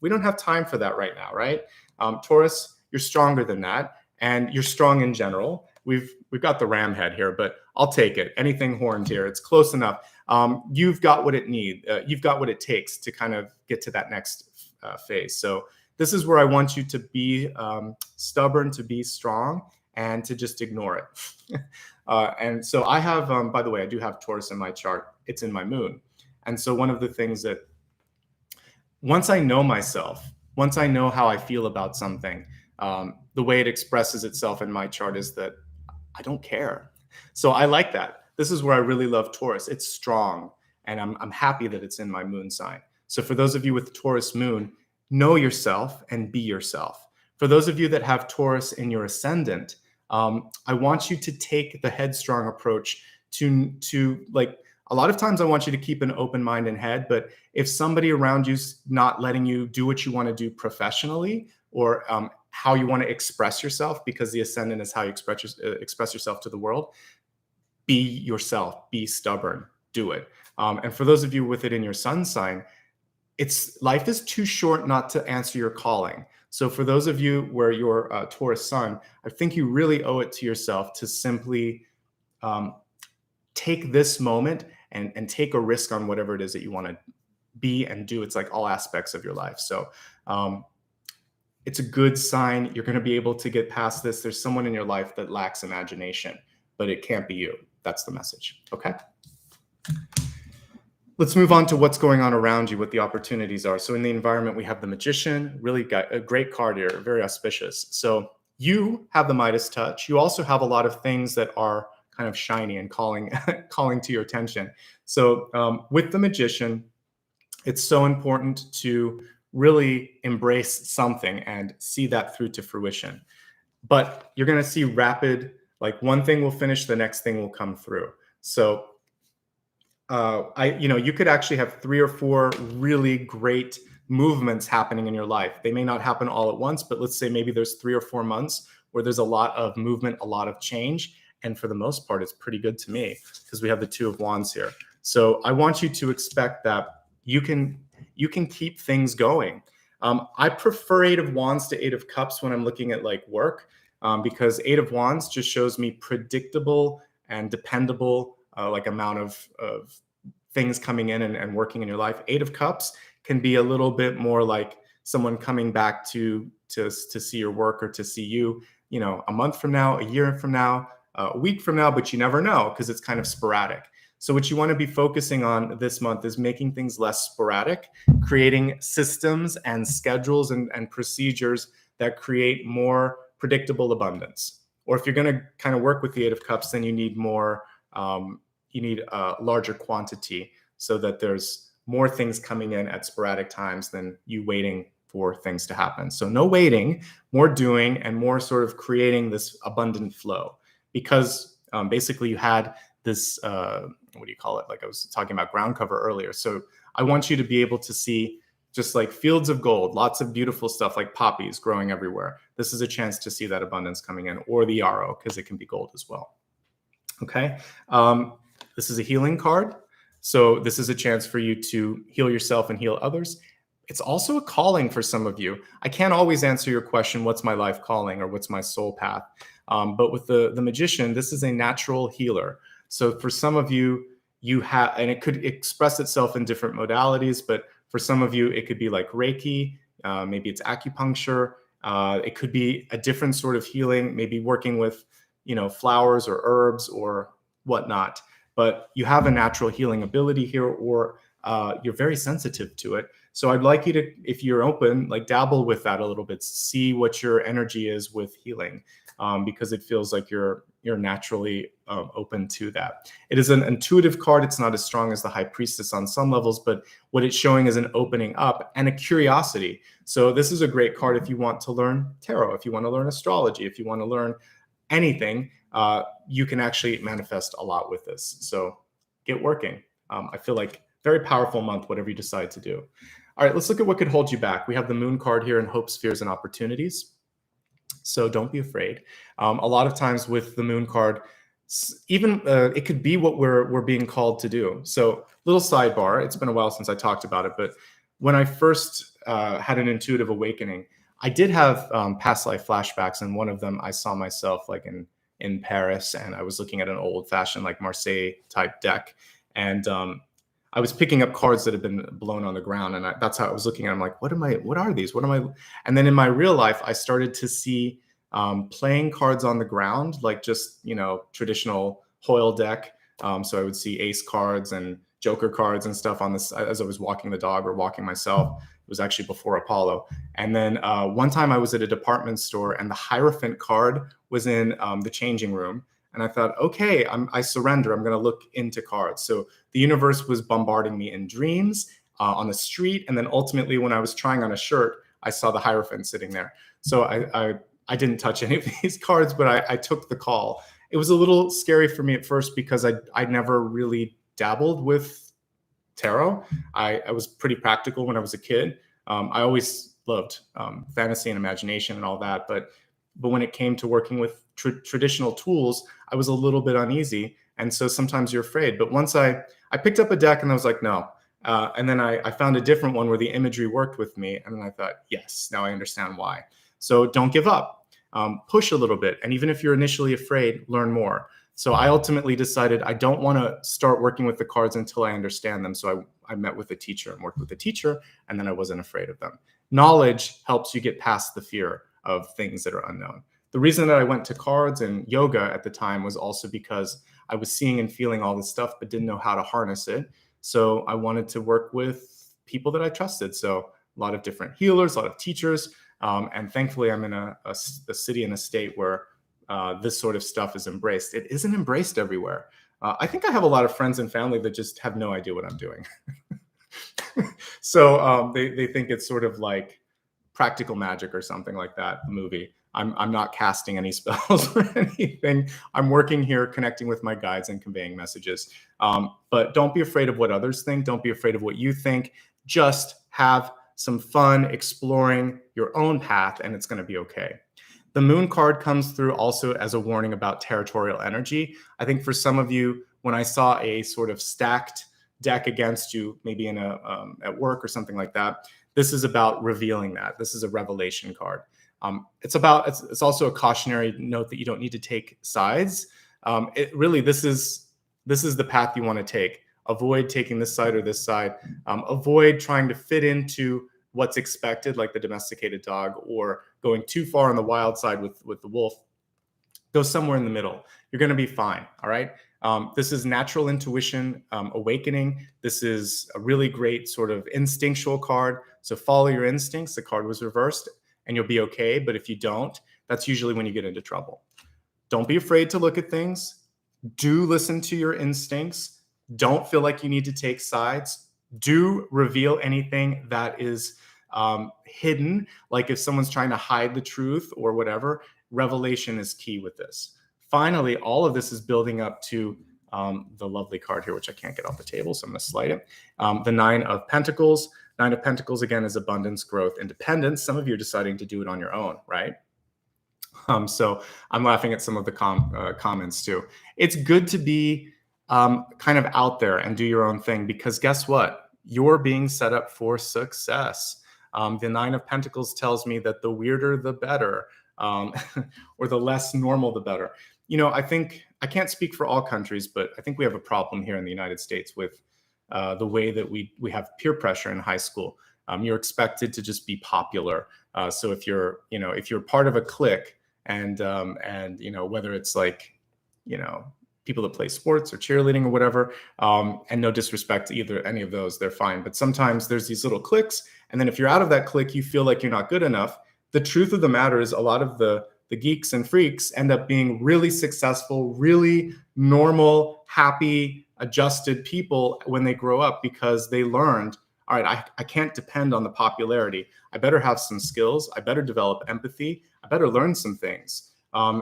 We don't have time for that right now, right? Taurus, you're stronger than that, and you're strong in general. We've got the ram head here, but I'll take it. Anything horned here, it's close enough. You've got what you've got what it takes to kind of get to that next phase. So this is where I want you to be stubborn, to be strong, and to just ignore it. And so I have, by the way, I do have Taurus in my chart. It's in my moon. And so one of the things that once I know myself, once I know how I feel about something, the way it expresses itself in my chart is that I don't care. So I like that. This is where I really love Taurus. It's strong, and I'm happy that it's in my moon sign. So for those of you with Taurus moon, know yourself and be yourself. For those of you that have Taurus in your ascendant, I want you to take the headstrong approach to like, a lot of times I want you to keep an open mind and head, but if somebody around you's not letting you do what you want to do professionally, or how you want to express yourself, because the ascendant is how you express yourself to the world, be yourself, be stubborn, do it. And for those of you with it in your sun sign, life is too short not to answer your calling. So for those of you where you're Taurus sun, I think you really owe it to yourself to simply take this moment and take a risk on whatever it is that you want to be and do. It's like all aspects of your life. So it's a good sign. You're going to be able to get past this. There's someone in your life that lacks imagination, but it can't be you. That's the message. Okay. Let's move on to what's going on around you, what the opportunities are. So in the environment, we have the Magician, really got a great card here, very auspicious. So you have the Midas touch. You also have a lot of things that are kind of shiny and calling to your attention. So with the Magician, it's so important to really embrace something and see that through to fruition. But you're going to see rapid, like one thing will finish, the next thing will come through. So you could actually have 3 or 4 really great movements happening in your life. They may not happen all at once, but let's say maybe there's 3 or 4 months where there's a lot of movement, a lot of change. And for the most part, it's pretty good to me because we have the 2 of Wands here. So I want you to expect that you can keep things going. I prefer 8 of Wands to 8 of Cups when I'm looking at like work, because 8 of Wands just shows me predictable and dependable like amount of things coming in and working in your life. 8 of Cups can be a little bit more like someone coming back to see your work or to see you, a month from now, a year from now, a week from now, but you never know because it's kind of sporadic. So what you want to be focusing on this month is making things less sporadic, creating systems and schedules and procedures that create more predictable abundance. Or if you're going to kind of work with the 8 of Cups, then you need more, you need a larger quantity so that there's more things coming in at sporadic times than you waiting for things to happen. So no waiting, more doing, and more sort of creating this abundant flow. Because basically you had this, what do you call it? Like I was talking about ground cover earlier. So I want you to be able to see just like fields of gold, lots of beautiful stuff like poppies growing everywhere. This is a chance to see that abundance coming in, or the Yarrow, because it can be gold as well. Okay. This is a healing card. So this is a chance for you to heal yourself and heal others. It's also a calling for some of you. I can't always answer your question, what's my life calling or what's my soul path? But with the magician, this is a natural healer. So for some of you, you have, and it could express itself in different modalities, but for some of you, it could be like Reiki, maybe it's acupuncture. It could be a different sort of healing, maybe working with, flowers or herbs or whatnot. But you have a natural healing ability here, or you're very sensitive to it. So I'd like you to, if you're open, like dabble with that a little bit, see what your energy is with healing, because it feels like you're naturally open to that. It is an intuitive card. It's not as strong as the High Priestess on some levels, but what it's showing is an opening up and a curiosity. So this is a great card if you want to learn tarot, if you want to learn astrology, if you want to learn anything, you can actually manifest a lot with this. So get working. I feel like very powerful month, whatever you decide to do. All right, let's look at what could hold you back. We have the moon card here in hopes, fears, and opportunities. So don't be afraid. A lot of times with the moon card, even it could be what we're being called to do. So little sidebar, it's been a while since I talked about it, but when I first had an intuitive awakening, I did have past life flashbacks, and one of them I saw myself like in Paris, and I was looking at an old-fashioned like Marseille type deck, and I was picking up cards that had been blown on the ground, and that's how I was looking at them. I'm like, what are these? What am I? And then in my real life, I started to see playing cards on the ground, like just, traditional Hoyle deck. So I would see ace cards and joker cards and stuff on this as I was walking the dog or walking myself. It was actually before Apollo. And then one time I was at a department store, and the Hierophant card was in the changing room. And I thought, okay, I surrender. I'm going to look into cards. So the universe was bombarding me in dreams, on the street. And then ultimately, when I was trying on a shirt, I saw the Hierophant sitting there. So I didn't touch any of these cards, but I took the call. It was a little scary for me at first because I never really dabbled with tarot. I was pretty practical when I was a kid. I always loved fantasy and imagination and all that. But when it came to working with traditional tools, I was a little bit uneasy. And so sometimes you're afraid. But once I picked up a deck and I was like, no. And then I found a different one where the imagery worked with me. And then I thought, yes, now I understand why. So don't give up. Push a little bit. And even if you're initially afraid, learn more. So I ultimately decided I don't want to start working with the cards until I understand them. So I met with a teacher and worked with a teacher, and then I wasn't afraid of them. Knowledge helps you get past the fear of things that are unknown. The reason that I went to cards and yoga at the time was also because I was seeing and feeling all this stuff, but didn't know how to harness it. So I wanted to work with people that I trusted. So a lot of different healers, a lot of teachers. And thankfully, I'm in a city and a state where this sort of stuff is embraced. It isn't embraced everywhere. I think I have a lot of friends and family that just have no idea what I'm doing. So they think it's sort of like Practical Magic or something like that movie. I'm not casting any spells or anything. I'm working here, connecting with my guides and conveying messages. But don't be afraid of what others think. Don't be afraid of what you think. Just have some fun exploring your own path, and it's going to be okay. The moon card comes through also as a warning about territorial energy. I think for some of you, when I saw a sort of stacked deck against you, maybe in at work or something like that, this is about revealing that. This is a revelation card. It's also a cautionary note that you don't need to take sides. This is the path you want to take. Avoid taking this side or this side. Avoid trying to fit into what's expected, like the domesticated dog, or going too far on the wild side with the wolf. Go somewhere in the middle. You're going to be fine. All right. This is natural intuition, awakening. This is a really great sort of instinctual card. So follow your instincts. The card was reversed and you'll be okay. But if you don't, that's usually when you get into trouble. Don't be afraid to look at things. Do listen to your instincts. Don't feel like you need to take sides. Do reveal anything that is hidden. Like if someone's trying to hide the truth or whatever, revelation is key with this. Finally, all of this is building up to the lovely card here, which I can't get off the table, so I'm going to slide it. The Nine of Pentacles. Nine of Pentacles, again, is abundance, growth, independence. Some of you are deciding to do it on your own, right? So I'm laughing at some of the comments too. It's good to be kind of out there and do your own thing, because guess what? You're being set up for success. The Nine of Pentacles tells me that the weirder, the better, or the less normal, the better. I think, I can't speak for all countries, but I think we have a problem here in the United States with the way that we have peer pressure in high school. You're expected to just be popular. So if you're part of a clique, and whether it's like, people that play sports or cheerleading or whatever, and no disrespect to either any of those, they're fine. But sometimes there's these little cliques, and then if you're out of that clique, you feel like you're not good enough. The truth of the matter is, a lot of the geeks and freaks end up being really successful, really normal, happy, adjusted people when they grow up, because they learned, all right, I can't depend on the popularity. I better have some skills. I better develop empathy. I better learn some things.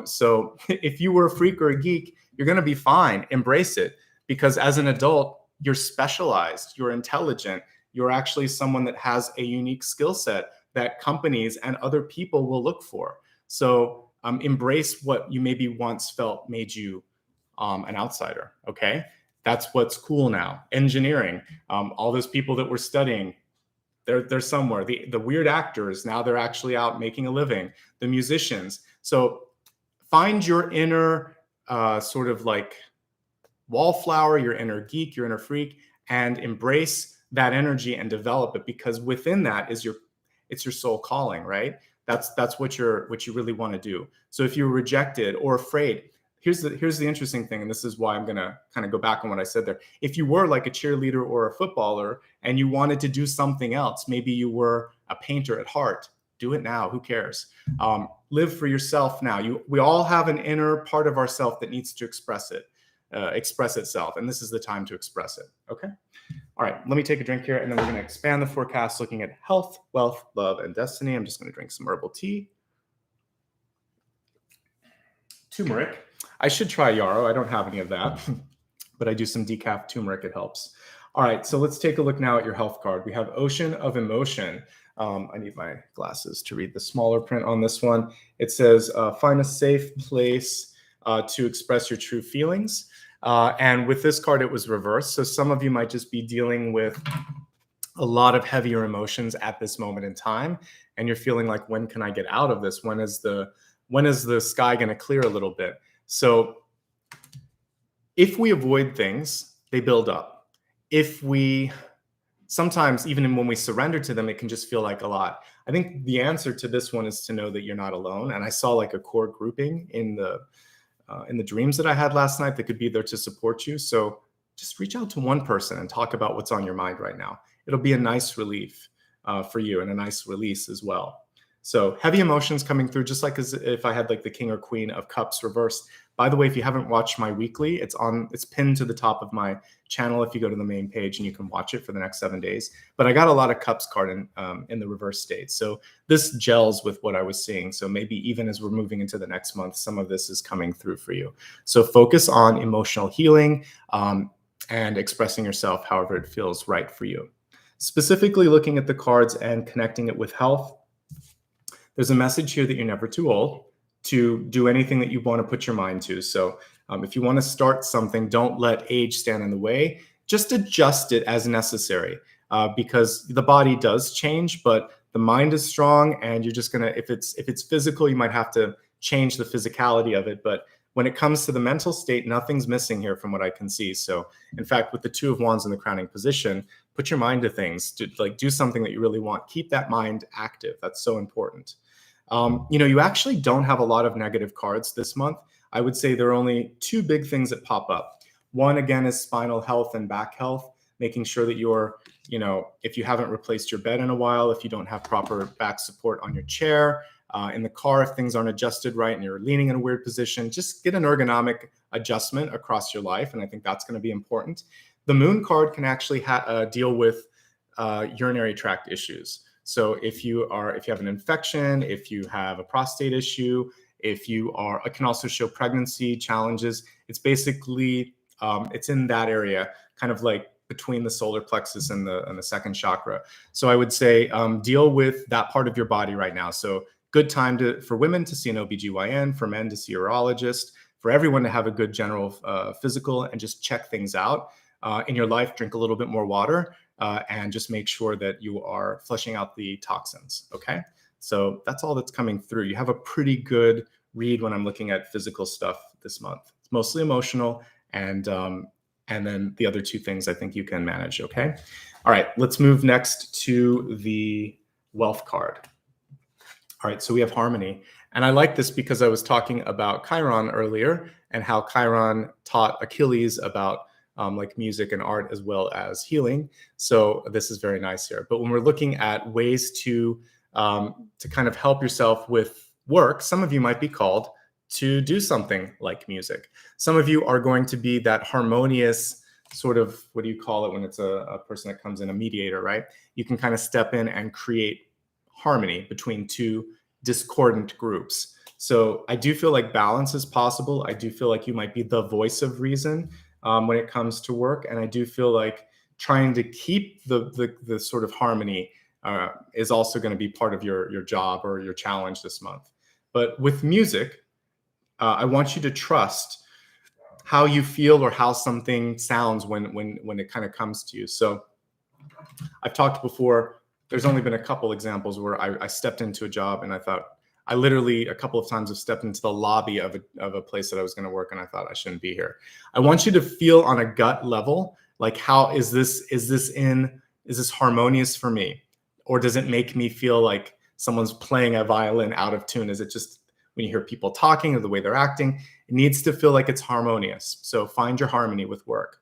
So if you were a freak or a geek, you're going to be fine. Embrace it, because as an adult, you're specialized, you're intelligent, you're actually someone that has a unique skill set that companies and other people will look for. So embrace what you maybe once felt made you an outsider. Okay, that's what's cool now. Engineering, all those people that were studying, they're somewhere. The weird actors, now they're actually out making a living. The musicians. So find your inner sort of like wallflower, your inner geek, your inner freak, and embrace that energy and develop it, because within that is it's your soul calling, right? That's what you really want to do. So if you're rejected or afraid, here's the interesting thing, and this is why I'm gonna kind of go back on what I said there. If you were like a cheerleader or a footballer and you wanted to do something else, maybe you were a painter at heart, do it now. Who cares? Live for yourself now. We all have an inner part of ourself that needs to express itself, and this is the time to express it. Okay. All right, let me take a drink here, and then we're going to expand the forecast looking at health, wealth, love, and destiny. I'm just going to drink some herbal tea. Turmeric. I should try Yarrow. I don't have any of that, but I do some decaf turmeric. It helps. All right, so let's take a look now at your health card. We have Ocean of Emotion. I need my glasses to read the smaller print on this one. It says, find a safe place to express your true feelings. And with this card, it was reversed. So some of you might just be dealing with a lot of heavier emotions at this moment in time. And you're feeling like, when can I get out of this? When is the sky going to clear a little bit? So if we avoid things, they build up. Sometimes even when we surrender to them, it can just feel like a lot. I think the answer to this one is to know that you're not alone. And I saw like a core grouping in the dreams that I had last night that could be there to support you. So just reach out to one person and talk about what's on your mind right now. It'll be a nice relief for you, and a nice release as well. So heavy emotions coming through, just like as if I had like the King or Queen of Cups reversed. By the way, if you haven't watched my weekly, it's pinned to the top of my channel if you go to the main page, and you can watch it for the next 7 days. But I got a lot of Cups card in the reverse state. So this gels with what I was seeing. So maybe even as we're moving into the next month, some of this is coming through for you. So focus on emotional healing and expressing yourself however it feels right for you. Specifically looking at the cards and connecting it with health, there's a message here that you're never too old to do anything that you want to put your mind to. So if you want to start something, don't let age stand in the way. Just adjust it as necessary, because the body does change, but the mind is strong, and you're just gonna, if it's physical, you might have to change the physicality of it. But when it comes to the mental state, nothing's missing here from what I can see. So in fact, with the Two of Wands in the crowning position, put your mind to things, do something that you really want. Keep that mind active. That's so important. You actually don't have a lot of negative cards this month. I would say there are only two big things that pop up. One, again, is spinal health and back health, making sure that you're, if you haven't replaced your bed in a while, if you don't have proper back support on your chair, in the car, if things aren't adjusted right and you're leaning in a weird position, just get an ergonomic adjustment across your life. And I think that's going to be important. The Moon card can actually deal with urinary tract issues. So if you have an infection, if you have a prostate issue, it can also show pregnancy challenges. It's basically, it's in that area, kind of like between the solar plexus and the second chakra. So I would say deal with that part of your body right now. So good time for women to see an OBGYN, for men to see a urologist, for everyone to have a good general physical and just check things out. In your life, drink a little bit more water. and just make sure that you are flushing out the toxins, okay? So that's all that's coming through. You have a pretty good read when I'm looking at physical stuff this month. It's mostly emotional, and then the other two things I think you can manage, okay? All right, let's move next to the wealth card. All right, so we have harmony. And I like this because I was talking about Chiron earlier and how Chiron taught Achilles about like music and art as well as healing. So this is very nice here. But when we're looking at ways to kind of help yourself with work, some of you might be called to do something like music. Some of you are going to be that harmonious sort of, what do you call it when it's a person that comes in, a mediator, right? You can kind of step in and create harmony between two discordant groups. So I do feel like balance is possible. I do feel like you might be the voice of reason when it comes to work. And I do feel like trying to keep the sort of harmony is also going to be part of your job or your challenge this month. But with music, I want you to trust how you feel or how something sounds when it kind of comes to you. So I've talked before, there's only been a couple examples where I stepped into a job and I thought, I literally a couple of times have stepped into the lobby of a place that I was going to work and I thought I shouldn't be here. I want you to feel on a gut level, like how is this harmonious for me? Or does it make me feel like someone's playing a violin out of tune? Is it just when you hear people talking or the way they're acting, it needs to feel like it's harmonious. So find your harmony with work.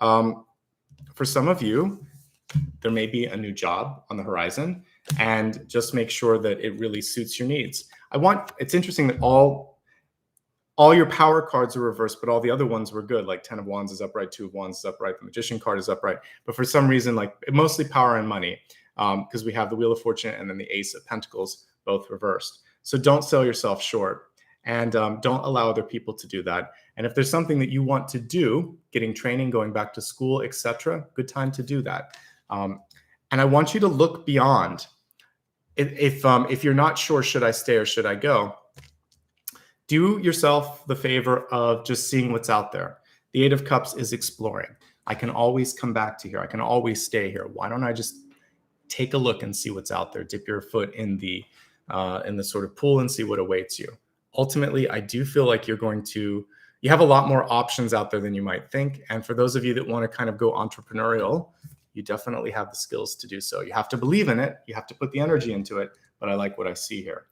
For some of you, there may be a new job on the horizon, and just make sure that it really suits your needs. It's interesting that all your power cards are reversed, but all the other ones were good. Like 10 of Wands is upright, 2 of Wands is upright, the Magician card is upright. But for some reason, like mostly power and money, because we have the Wheel of Fortune and then the Ace of Pentacles, both reversed. So don't sell yourself short, and don't allow other people to do that. And if there's something that you want to do, getting training, going back to school, etc., good time to do that. And I want you to look beyond. If you're not sure, should I stay or should I go? Do yourself the favor of just seeing what's out there. The 8 of Cups is exploring. I can always come back to here. I can always stay here. Why don't I just take a look and see what's out there? Dip your foot in the sort of pool and see what awaits you. Ultimately, I do feel like you have a lot more options out there than you might think. And for those of you that want to kind of go entrepreneurial, you definitely have the skills to do so. You have to believe in it. You have to put the energy into it. But I like what I see here.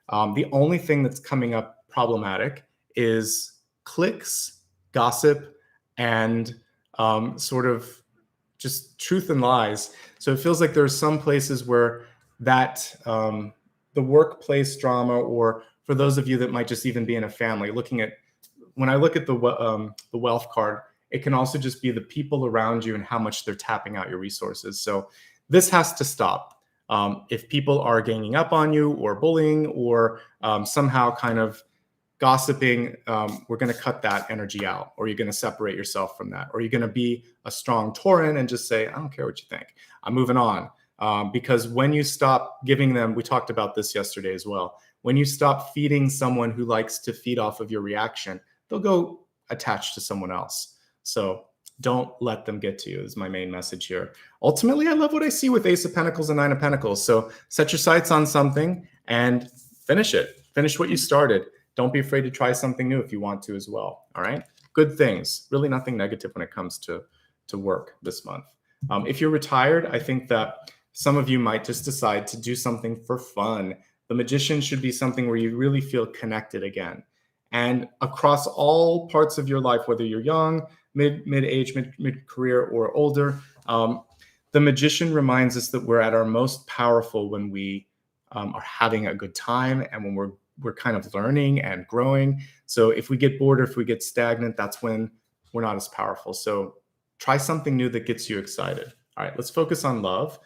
The only thing that's coming up problematic is clicks, gossip, and sort of just truth and lies. So it feels like there's some places where that the workplace drama, or for those of you that might just even be in a family, when I look at the wealth card, it can also just be the people around you and how much they're tapping out your resources. So this has to stop. If people are ganging up on you or bullying or somehow kind of gossiping, we're going to cut that energy out, or you're going to separate yourself from that, or you're going to be a strong Tauran and just say, I don't care what you think. I'm moving on. Because when you stop giving them, we talked about this yesterday as well, when you stop feeding someone who likes to feed off of your reaction, they'll go attach to someone else. So don't let them get to you is my main message here. Ultimately, I love what I see with Ace of Pentacles and 9 of Pentacles. So set your sights on something and finish it. Finish what you started. Don't be afraid to try something new if you want to as well. All right. Good things. Really nothing negative when it comes to work this month. If you're retired, I think that some of you might just decide to do something for fun. The Magician should be something where you really feel connected again. And across all parts of your life, whether you're young, mid-age, mid-career, or older, the Magician reminds us that we're at our most powerful when we are having a good time and when we're kind of learning and growing. So if we get bored or if we get stagnant, that's when we're not as powerful. So try something new that gets you excited. All right, let's focus on love.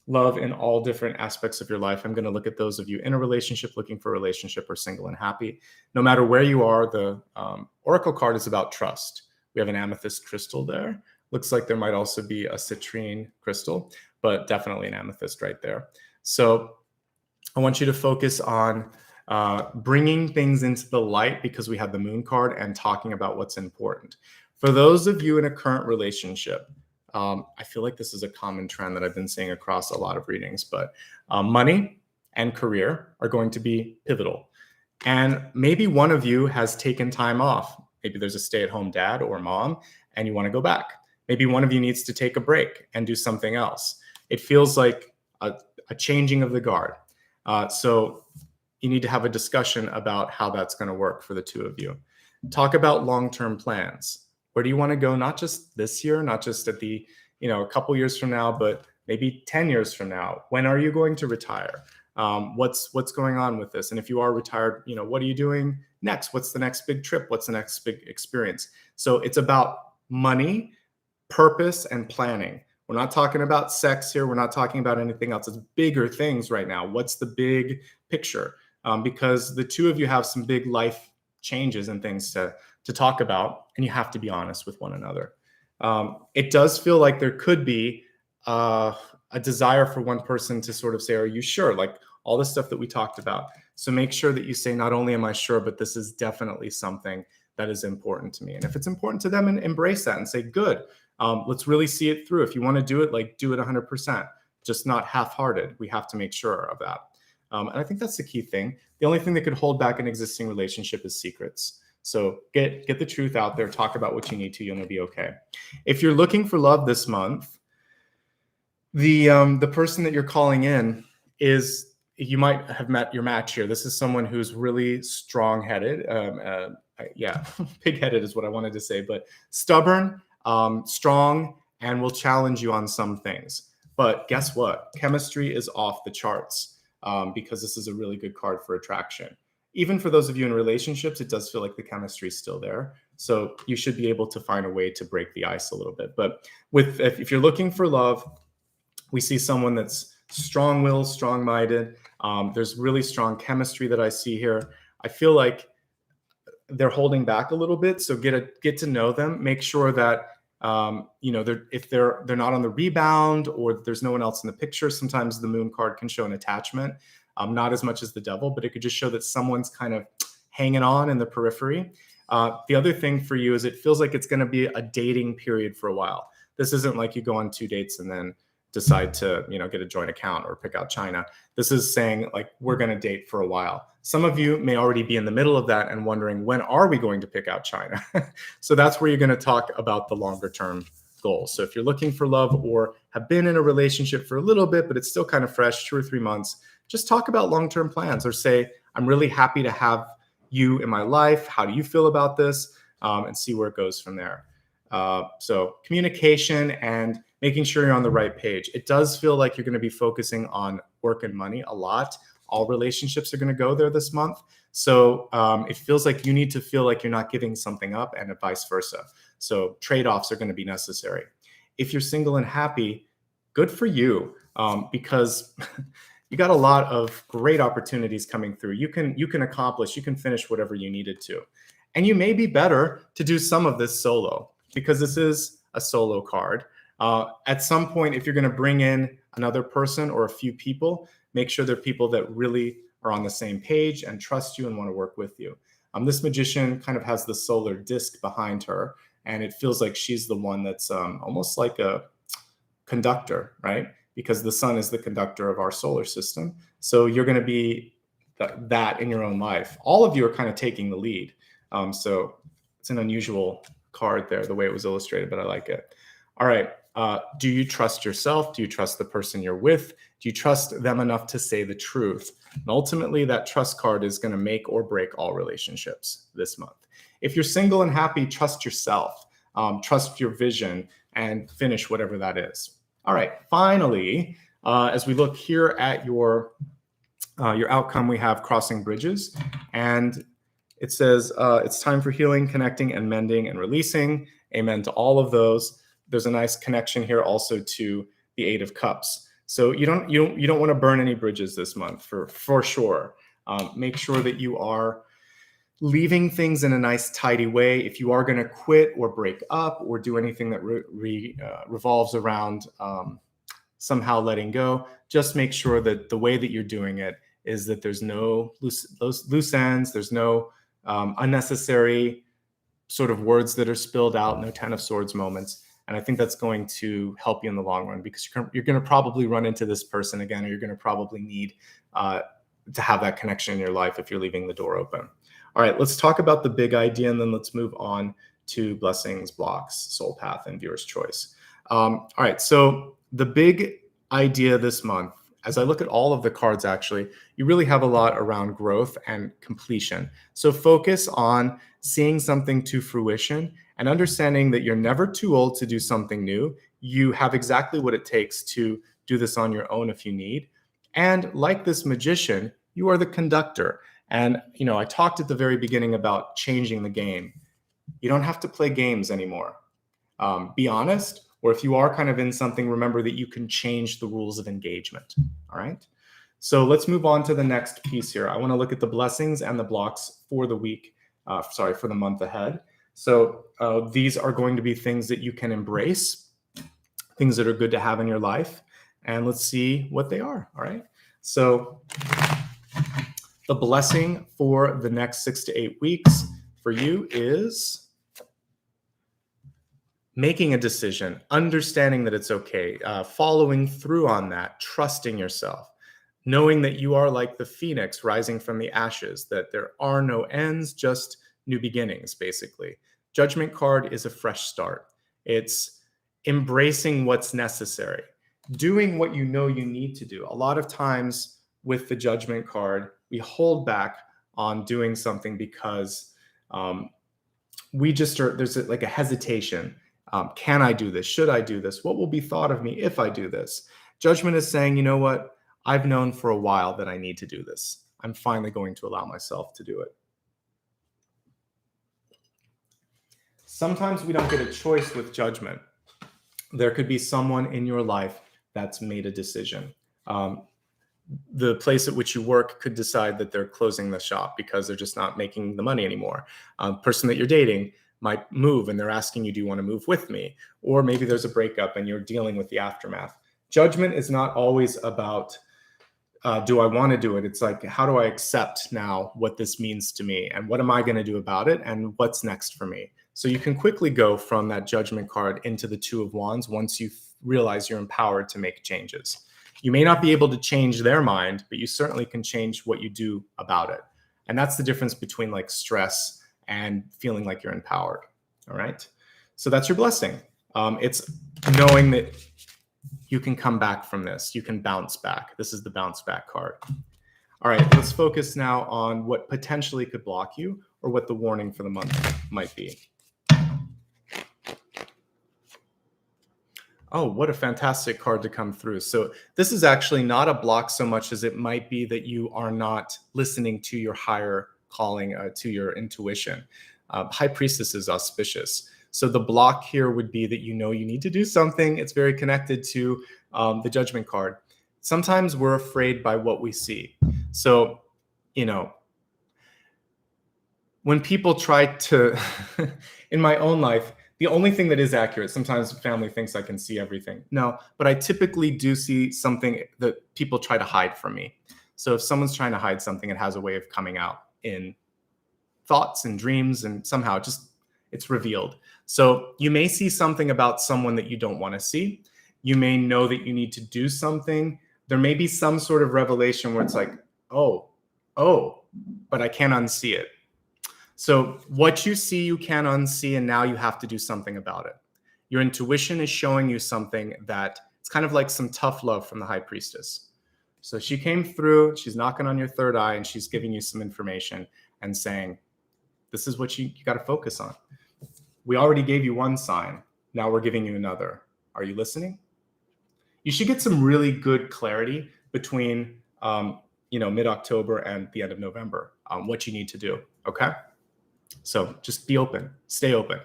Love in all different aspects of your life. I'm going to look at those of you in a relationship, looking for a relationship, or single and happy. No matter where you are, the Oracle card is about trust. We have an amethyst crystal there. Looks like there might also be a citrine crystal, but definitely an amethyst right there. So I want you to focus on bringing things into the light, because we have the Moon card, and talking about what's important. For those of you in a current relationship, I feel like this is a common trend that I've been seeing across a lot of readings, but money and career are going to be pivotal. And maybe one of you has taken time off. Maybe there's a stay-at-home dad or mom, and you want to go back. Maybe one of you needs to take a break and do something else. It feels like a changing of the guard. So you need to have a discussion about how that's going to work for the two of you. Talk about long-term plans. Where do you want to go? Not just this year, not just at the, a couple years from now, but maybe 10 years from now. When are you going to retire? What's going on with this? And if you are retired, what are you doing next? What's the next big trip? What's the next big experience? So it's about money, purpose, and planning. We're not talking about sex here. We're not talking about anything else. It's bigger things right now. What's the big picture? Because the two of you have some big life changes and things to talk about, and you have to be honest with one another. It does feel like there could be a desire for one person to sort of say, are you sure? Like all the stuff that we talked about. So make sure that you say, not only am I sure, but this is definitely something that is important to me. And if it's important to them, and embrace that and say, good, let's really see it through. If you want to do it, like do it 100%, just not half-hearted. We have to make sure of that. And I think that's the key thing. The only thing that could hold back an existing relationship is secrets. So get the truth out there, talk about what you need to, you'll be okay. If you're looking for love this month, the person that you're calling in is, you might have met your match here. This is someone who's really strong-headed. Pig-headed is what I wanted to say, but stubborn, strong, and will challenge you on some things. But guess what? Chemistry is off the charts because this is a really good card for attraction. Even for those of you in relationships, it does feel like the chemistry is still there. So you should be able to find a way to break the ice a little bit. But if you're looking for love, we see someone that's strong-willed, strong-minded. There's really strong chemistry that I see here. I feel like they're holding back a little bit. So get to know them. Make sure that if they're not on the rebound or there's no one else in the picture. Sometimes the moon card can show an attachment, not as much as the devil, but it could just show that someone's kind of hanging on in the periphery. The other thing for you is it feels like it's going to be a dating period for a while. This isn't like you go on 2 dates and then decide to, get a joint account or pick out China. This is saying like, we're going to date for a while. Some of you may already be in the middle of that and wondering, when are we going to pick out China? So that's where you're going to talk about the longer term goals. So if you're looking for love or have been in a relationship for a little bit, but it's still kind of fresh, 2 or 3 months, just talk about long-term plans or say, I'm really happy to have you in my life. How do you feel about this? And see where it goes from there. So communication and making sure you're on the right page. It does feel like you're going to be focusing on work and money a lot. All relationships are going to go there this month. So it feels like you need to feel like you're not giving something up and vice versa. So trade-offs are going to be necessary. If you're single and happy, good for you, because you got a lot of great opportunities coming through. You can accomplish, you can finish whatever you needed to. And you may be better to do some of this solo, because this is a solo card. At some point, if you're going to bring in another person or a few people, make sure they're people that really are on the same page and trust you and want to work with you. This magician kind of has the solar disk behind her, and it feels like she's the one that's almost like a conductor, right? Because the sun is the conductor of our solar system. So you're going to be that in your own life. All of you are kind of taking the lead. So it's an unusual card there, the way it was illustrated, but I like it. All right. Do you trust yourself? Do you trust the person you're with? Do you trust them enough to say the truth? And ultimately, that trust card is going to make or break all relationships this month. If you're single and happy, trust yourself, trust your vision, and finish whatever that is. All right. Finally, as we look here at your outcome, we have crossing bridges, and it says it's time for healing, connecting, and mending and releasing. Amen to all of those. There's a nice connection here also to the 8 of Cups. So you don't want to burn any bridges this month for sure. Make sure that you are leaving things in a nice tidy way. If you are going to quit or break up or do anything that revolves around somehow letting go, just make sure that the way that you're doing it is that there's no loose ends, there's no unnecessary sort of words that are spilled out, no 10 of Swords moments. And I think that's going to help you in the long run, because you're going to probably run into this person again, or you're going to probably need to have that connection in your life if you're leaving the door open. All right, let's talk about the big idea, and then let's move on to blessings, blocks, soul path, and viewer's choice. All right, so the big idea this month, as I look at all of the cards, actually, you really have a lot around growth and completion. So focus on seeing something to fruition and understanding that you're never too old to do something new. You have exactly what it takes to do this on your own if you need. And like this magician, you are the conductor. And, I talked at the very beginning about changing the game. You don't have to play games anymore. Be honest. Or if you are kind of in something, remember that you can change the rules of engagement. All right. So let's move on to the next piece here. I want to look at the blessings and the blocks for the week, for the month ahead. So these are going to be things that you can embrace, things that are good to have in your life. And let's see what they are. All right. So the blessing for the next 6 to 8 weeks for you is making a decision, understanding that it's okay, following through on that, trusting yourself, knowing that you are like the phoenix rising from the ashes, that there are no ends, just new beginnings, basically. Judgment card is a fresh start. It's embracing what's necessary, doing what you know you need to do. A lot of times with the judgment card, we hold back on doing something because there's like a hesitation. Can I do this? Should I do this? What will be thought of me if I do this? Judgment is saying, you know what? I've known for a while that I need to do this. I'm finally going to allow myself to do it. Sometimes we don't get a choice with judgment. There could be someone in your life that's made a decision. The place at which you work could decide that they're closing the shop because they're just not making the money anymore. Person that you're dating might move and they're asking you, do you want to move with me? Or maybe there's a breakup and you're dealing with the aftermath. Judgment is not always about, do I want to do it? It's like, how do I accept now what this means to me? And what am I going to do about it? And what's next for me? So you can quickly go from that judgment card into the Two of Wands once you realize you're empowered to make changes. You may not be able to change their mind, but you certainly can change what you do about it. And that's the difference between like stress and feeling like you're empowered. All right. So that's your blessing. It's knowing that you can come back from this. You can bounce back. This is the bounce back card. All right. Let's focus now on what potentially could block you or what the warning for the month might be. Oh, what a fantastic card to come through. So this is actually not a block so much as it might be that you are not listening to your higher calling, to your intuition. High Priestess is auspicious. So the block here would be that you know you need to do something. It's very connected to the Judgment card. Sometimes we're afraid by what we see. So, when people try to, in my own life, the only thing that is accurate, sometimes family thinks I can see everything. No, but I typically do see something that people try to hide from me. So if someone's trying to hide something, it has a way of coming out in thoughts and dreams, and somehow it's revealed. So you may see something about someone that you don't want to see. You may know that you need to do something. There may be some sort of revelation where it's like, oh, but I can't unsee it. So what you see, you can unsee, and now you have to do something about it. Your intuition is showing you something that it's kind of like some tough love from the High Priestess. So she came through, she's knocking on your third eye, and she's giving you some information and saying, this is what you got to focus on. We already gave you one sign. Now we're giving you another. Are you listening? You should get some really good clarity between, mid-October and the end of November on what you need to do. Okay. So just be open, stay open.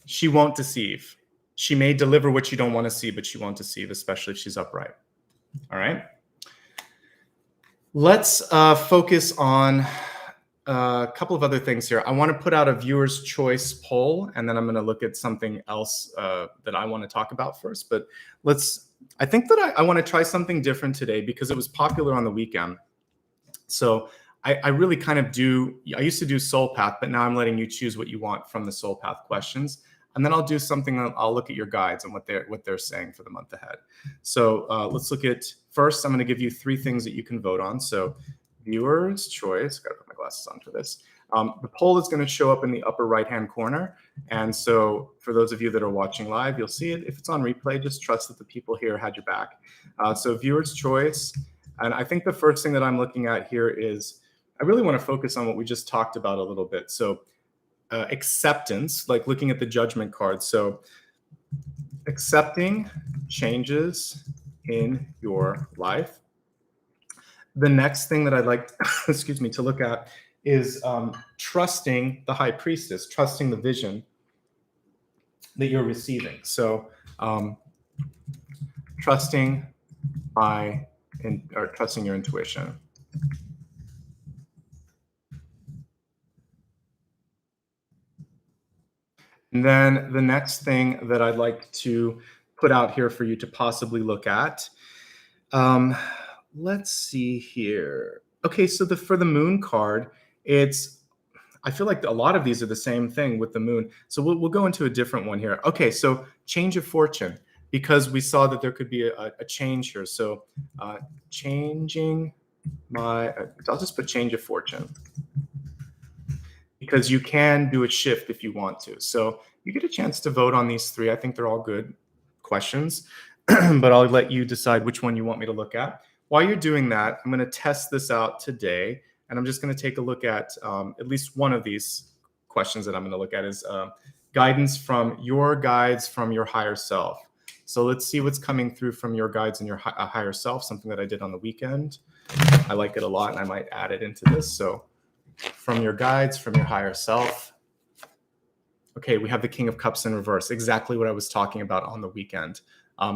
She won't deceive. She may deliver what you don't want to see, but she won't deceive, especially if she's upright. All right. Let's focus on a couple of other things here. I want to put out a viewer's choice poll, and then I'm going to look at something else that I want to talk about first. But I think that I want to try something different today because it was popular on the weekend. So I really kind of I used to do Soul Path, but now I'm letting you choose what you want from the Soul Path questions. and then I'll do something. I'll look at your guides and what they're saying for the month ahead. So let's look at, first, I'm going to give you 3 things that you can vote on. So viewer's choice, got to put my glasses on for this. The poll is going to show up in the upper right-hand corner. And so for those of you that are watching live, you'll see it. If it's on replay, just trust that the people here had your back. So viewer's choice. And I think the first thing that I'm looking at here is, I really want to focus on what we just talked about a little bit. So acceptance, like looking at the judgment card. So accepting changes in your life. The next thing that I'd like, excuse me, to look at is trusting the high priestess, trusting the vision that you're receiving. So trusting your intuition. And then the next thing that I'd like to put out here for you to possibly look at, let's see here. Okay, so for the moon card, I feel like a lot of these are the same thing with the moon. So we'll go into a different one here. Okay, so change of fortune, because we saw that there could be a change here. So changing I'll just put change of fortune, because you can do a shift if you want to. So you get a chance to vote on these 3. I think they're all good questions, but I'll let you decide which one you want me to look at. While you're doing that, I'm going to test this out today, and I'm just going to take a look at least one of these questions that I'm going to look at is guidance from your guides from your higher self. So let's see what's coming through from your guides and your higher self, something that I did on the weekend. I like it a lot, and I might add it into this. So from your guides, from your higher self. Okay, we have the King of Cups in reverse, exactly what I was talking about on the weekend.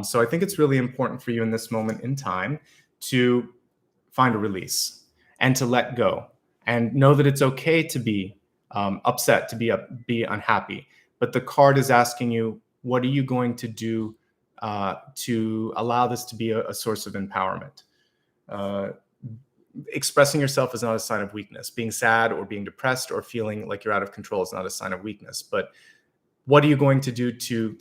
So I think it's really important for you in this moment in time to find a release and to let go and know that it's okay to be upset, to be unhappy. But the card is asking you, what are you going to do to allow this to be a source of empowerment? Expressing yourself is not a sign of weakness. Being sad or being depressed or feeling like you're out of control is not a sign of weakness. But what are you going to do to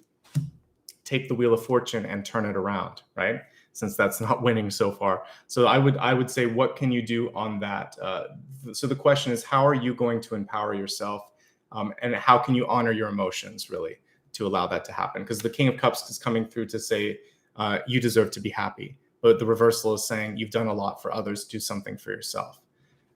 take the wheel of fortune and turn it around, right? Since that's not winning so far. So I would say, what can you do on that? So the question is, how are you going to empower yourself? And how can you honor your emotions, really, to allow that to happen? Because the King of Cups is coming through to say, you deserve to be happy. But the reversal is saying, you've done a lot for others, do something for yourself.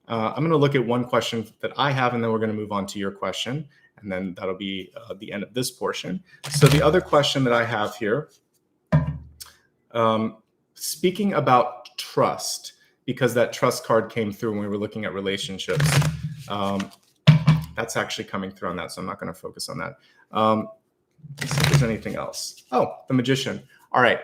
I'm going to look at one question that I have, and then we're going to move on to your question. And then that'll be the end of this portion. So the other question that I have here, speaking about trust, because that trust card came through when we were looking at relationships. That's actually coming through on that, so I'm not going to focus on that. Let's see if there's anything else. Oh, the Magician. All right.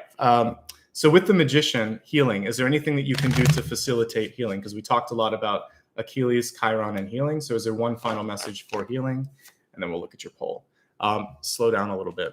So with the Magician, healing, is there anything that you can do to facilitate healing? Because we talked a lot about Achilles, Chiron, and healing. So is there one final message for healing? And then we'll look at your poll. Slow down a little bit.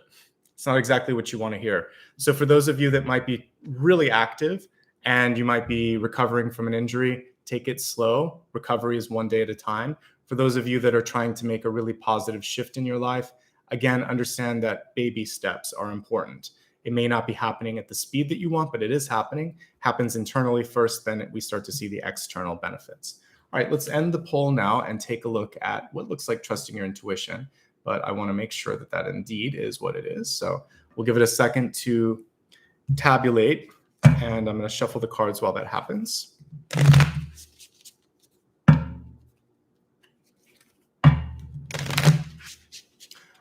It's not exactly what you want to hear. So for those of you that might be really active and you might be recovering from an injury, take it slow. Recovery is one day at a time. For those of you that are trying to make a really positive shift in your life, again, understand that baby steps are important. It may not be happening at the speed that you want, but it is happening. Happens internally first, then we start to see the external benefits. All right, let's end the poll now and take a look at what looks like trusting your intuition. But I want to make sure that that indeed is what it is. So we'll give it a second to tabulate, and I'm going to shuffle the cards while that happens.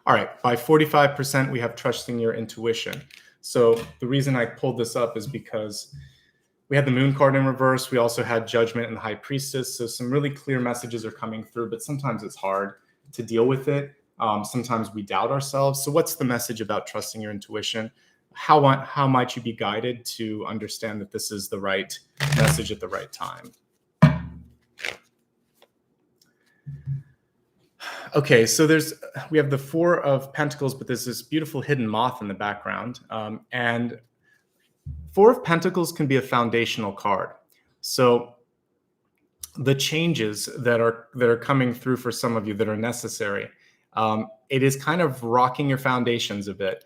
All right, by 45%, we have trusting your intuition. So the reason I pulled this up is because we had the Moon card in reverse. We also had Judgment and the High Priestess. So some really clear messages are coming through, but sometimes it's hard to deal with it. Sometimes we doubt ourselves. So what's the message about trusting your intuition? How might you be guided to understand that this is the right message at the right time? Okay, so we have the Four of Pentacles, but there's this beautiful hidden moth in the background. And Four of Pentacles can be a foundational card. So the changes that are coming through for some of you that are necessary, it is kind of rocking your foundations a bit.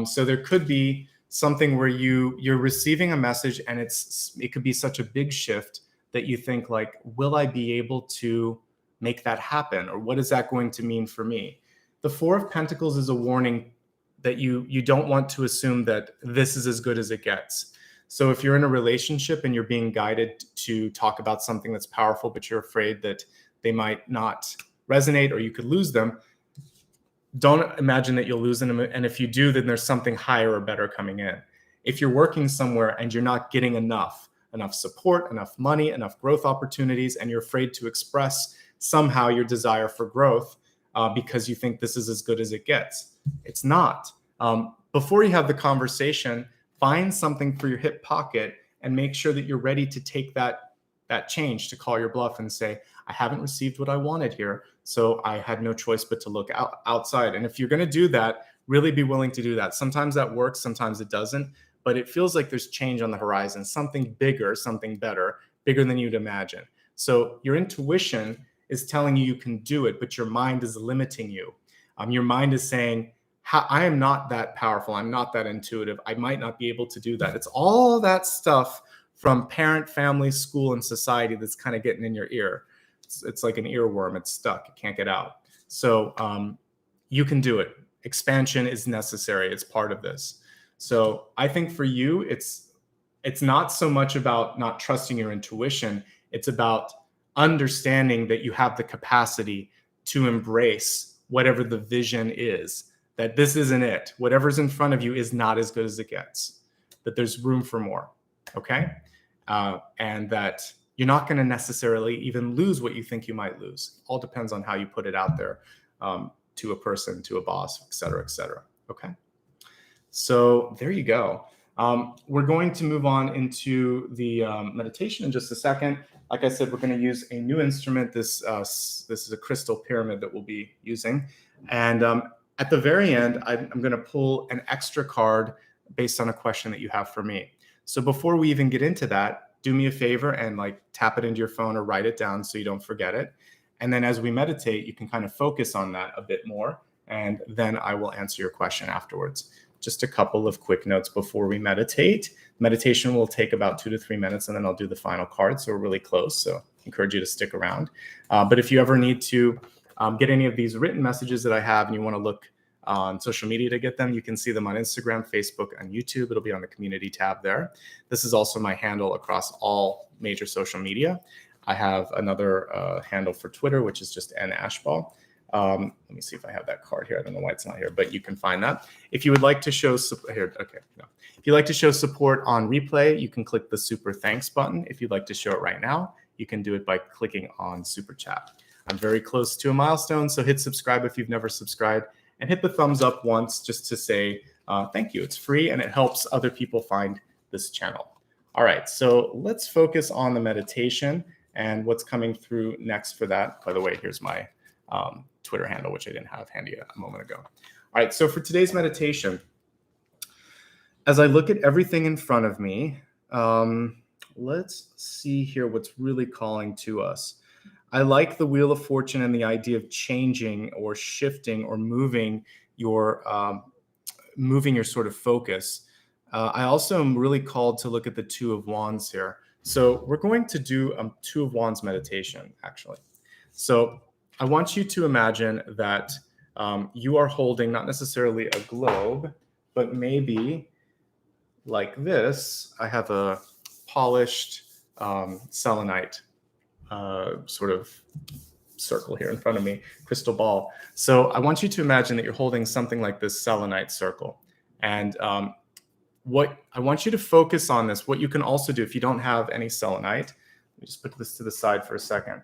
So there could be something where you're receiving a message, and it could be such a big shift that you think like, will I be able to make that happen? Or what is that going to mean for me? The Four of Pentacles is a warning that you don't want to assume that this is as good as it gets. So if you're in a relationship and you're being guided to talk about something that's powerful, but you're afraid that they might not resonate or you could lose them, don't imagine that you'll lose them. And if you do, then there's something higher or better coming in. If you're working somewhere and you're not getting enough support, enough money, enough growth opportunities, and you're afraid to express somehow your desire for growth because you think this is as good as it gets, it's not. Before you have the conversation, find something for your hip pocket and make sure that you're ready to take that change, to call your bluff and say, I haven't received what I wanted here, so I had no choice but to look outside. And if you're going to do that, really be willing to do that. Sometimes that works, sometimes it doesn't, but it feels like there's change on the horizon, something bigger, something better, bigger than you'd imagine. So your intuition is telling you can do it, but your mind is limiting you. Your mind is saying, I am not that powerful. I'm not that intuitive. I might not be able to do that. It's all that stuff from parent, family, school, and society that's kind of getting in your ear. It's like an earworm. It's stuck. It can't get out. So you can do it. Expansion is necessary. It's part of this. So I think for you, it's not so much about not trusting your intuition. It's about understanding that you have the capacity to embrace whatever the vision is, that this isn't it. Whatever's in front of you is not as good as it gets, that there's room for more, okay? And that you're not going to necessarily even lose what you think you might lose. All depends on how you put it out there to a person, to a boss, et cetera, okay? So there you go. We're going to move on into the meditation in just a second. Like I said, we're going to use a new instrument. This is a crystal pyramid that we'll be using. And at the very end, I'm going to pull an extra card based on a question that you have for me. So before we even get into that, do me a favor and like tap it into your phone or write it down so you don't forget it. And then as we meditate, you can kind of focus on that a bit more. And then I will answer your question afterwards. Just a couple of quick notes before we meditate. Meditation will take about 2 to 3 minutes, and then I'll do the final card. So we're really close. So I encourage you to stick around. But if you ever need to get any of these written messages that I have and you want to look on social media to get them, you can see them on Instagram, Facebook, and YouTube. It'll be on the community tab there. This is also my handle across all major social media. I have another handle for Twitter, which is just Ashbaugh. Let me see if I have that card here. I don't know why it's not here, but you can find that. If you would like to show support If you'd like to show support on replay, you can click the super thanks button. If you'd like to show it right now, you can do it by clicking on SuperChat. I'm very close to a milestone, so hit subscribe if you've never subscribed, and hit the thumbs up once just to say thank you. It's free and it helps other people find this channel. All right, so let's focus on the meditation and what's coming through next for that. By the way, here's my Twitter handle, which I didn't have handy a moment ago. All right, so for today's meditation, as I look at everything in front of me, let's see here what's really calling to us. I like the Wheel of Fortune and the idea of changing or shifting or moving your sort of focus. I also am really called to look at the Two of Wands here. So we're going to do a Two of Wands meditation, actually. So I want you to imagine that you are holding not necessarily a globe, but maybe like this. I have a polished selenite sort of circle here in front of me, crystal ball. So I want you to imagine that you're holding something like this selenite circle. And what I want you to focus on this, what you can also do if you don't have any selenite, let me just put this to the side for a second.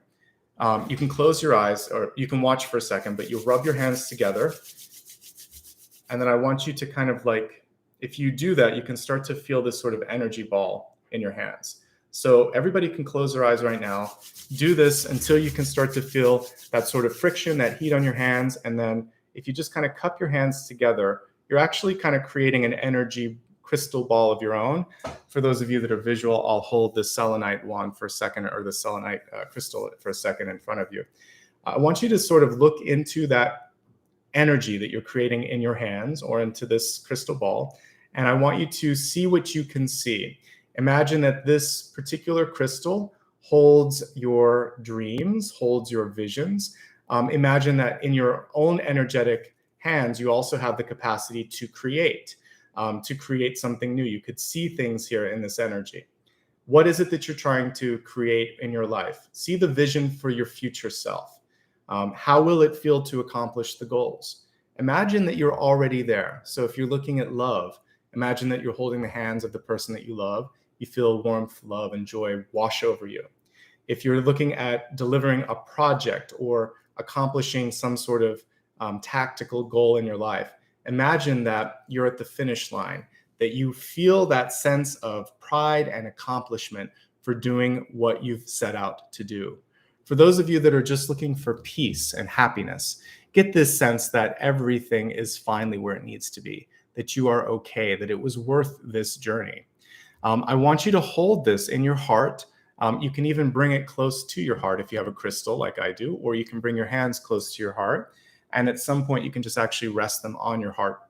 You can close your eyes or you can watch for a second, but you rub your hands together. And then I want you to kind of like, if you do that, you can start to feel this sort of energy ball in your hands. So everybody can close their eyes right now. Do this until you can start to feel that sort of friction, that heat on your hands. And then if you just kind of cup your hands together, you're actually kind of creating an energy crystal ball of your own. For those of you that are visual, I'll hold the selenite wand for a second, or the selenite crystal for a second in front of you. I want you to sort of look into that energy that you're creating in your hands or into this crystal ball. And I want you to see what you can see. Imagine that this particular crystal holds your dreams, holds your visions. Imagine that in your own energetic hands, you also have the capacity to create something new. You could see things here in this energy. What is it that you're trying to create in your life? See the vision for your future self. How will it feel to accomplish the goals? Imagine that you're already there. So if you're looking at love, imagine that you're holding the hands of the person that you love. You feel warmth, love, and joy wash over you. If you're looking at delivering a project or accomplishing some sort of tactical goal in your life, imagine that you're at the finish line, that you feel that sense of pride and accomplishment for doing what you've set out to do. For those of you that are just looking for peace and happiness, get this sense that everything is finally where it needs to be, that you are okay, that it was worth this journey. I want you to hold this in your heart. You can even bring it close to your heart if you have a crystal like I do, or you can bring your hands close to your heart. And at some point, you can just actually rest them on your heart,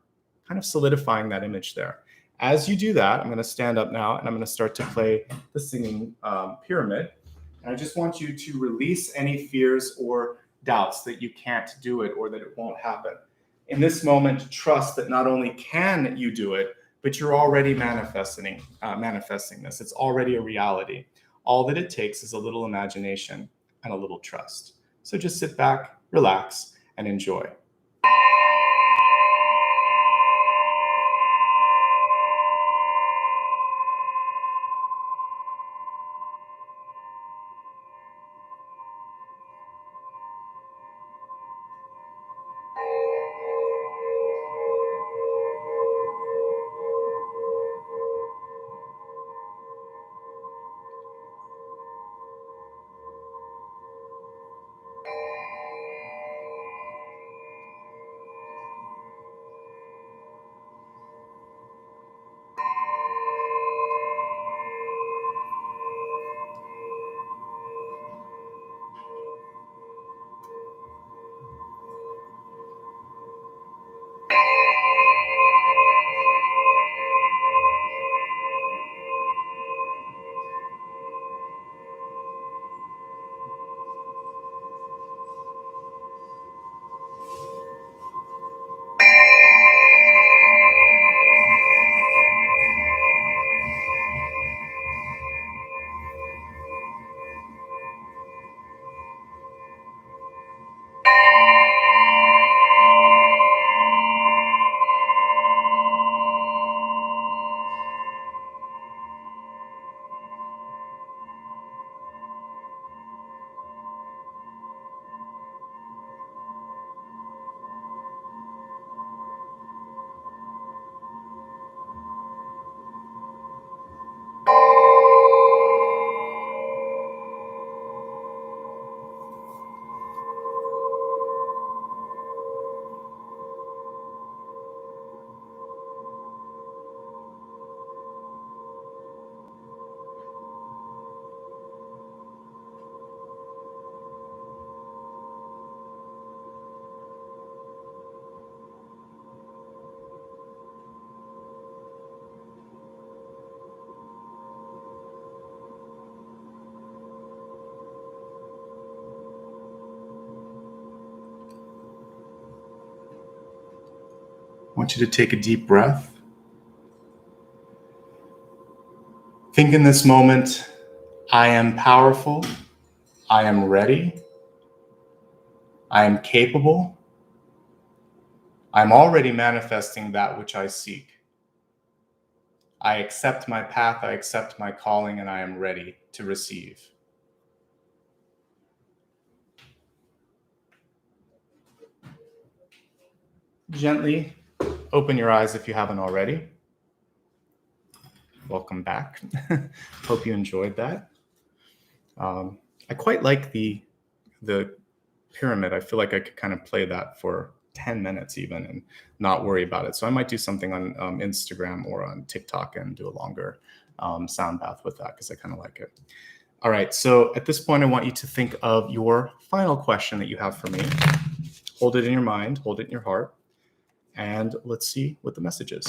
kind of solidifying that image there. As you do that, I'm going to stand up now and I'm going to start to play the singing pyramid. And I just want you to release any fears or doubts that you can't do it or that it won't happen. In this moment, trust that not only can you do it, but you're already manifesting this. It's already a reality. All that it takes is a little imagination and a little trust. So just sit back, relax, and enjoy. I want you to take a deep breath. Think in this moment, I am powerful, I am ready, I am capable, I'm already manifesting that which I seek. I accept my path, I accept my calling, and I am ready to receive. Gently open your eyes if you haven't already. Welcome back. Hope you enjoyed that. I quite like the pyramid. I feel like I could kind of play that for 10 minutes even and not worry about it. So I might do something on Instagram or on TikTok and do a longer sound bath with that because I kind of like it. All right, so at this point, I want you to think of your final question that you have for me. hold it in your mind, hold it in your heart, and let's see what the message is.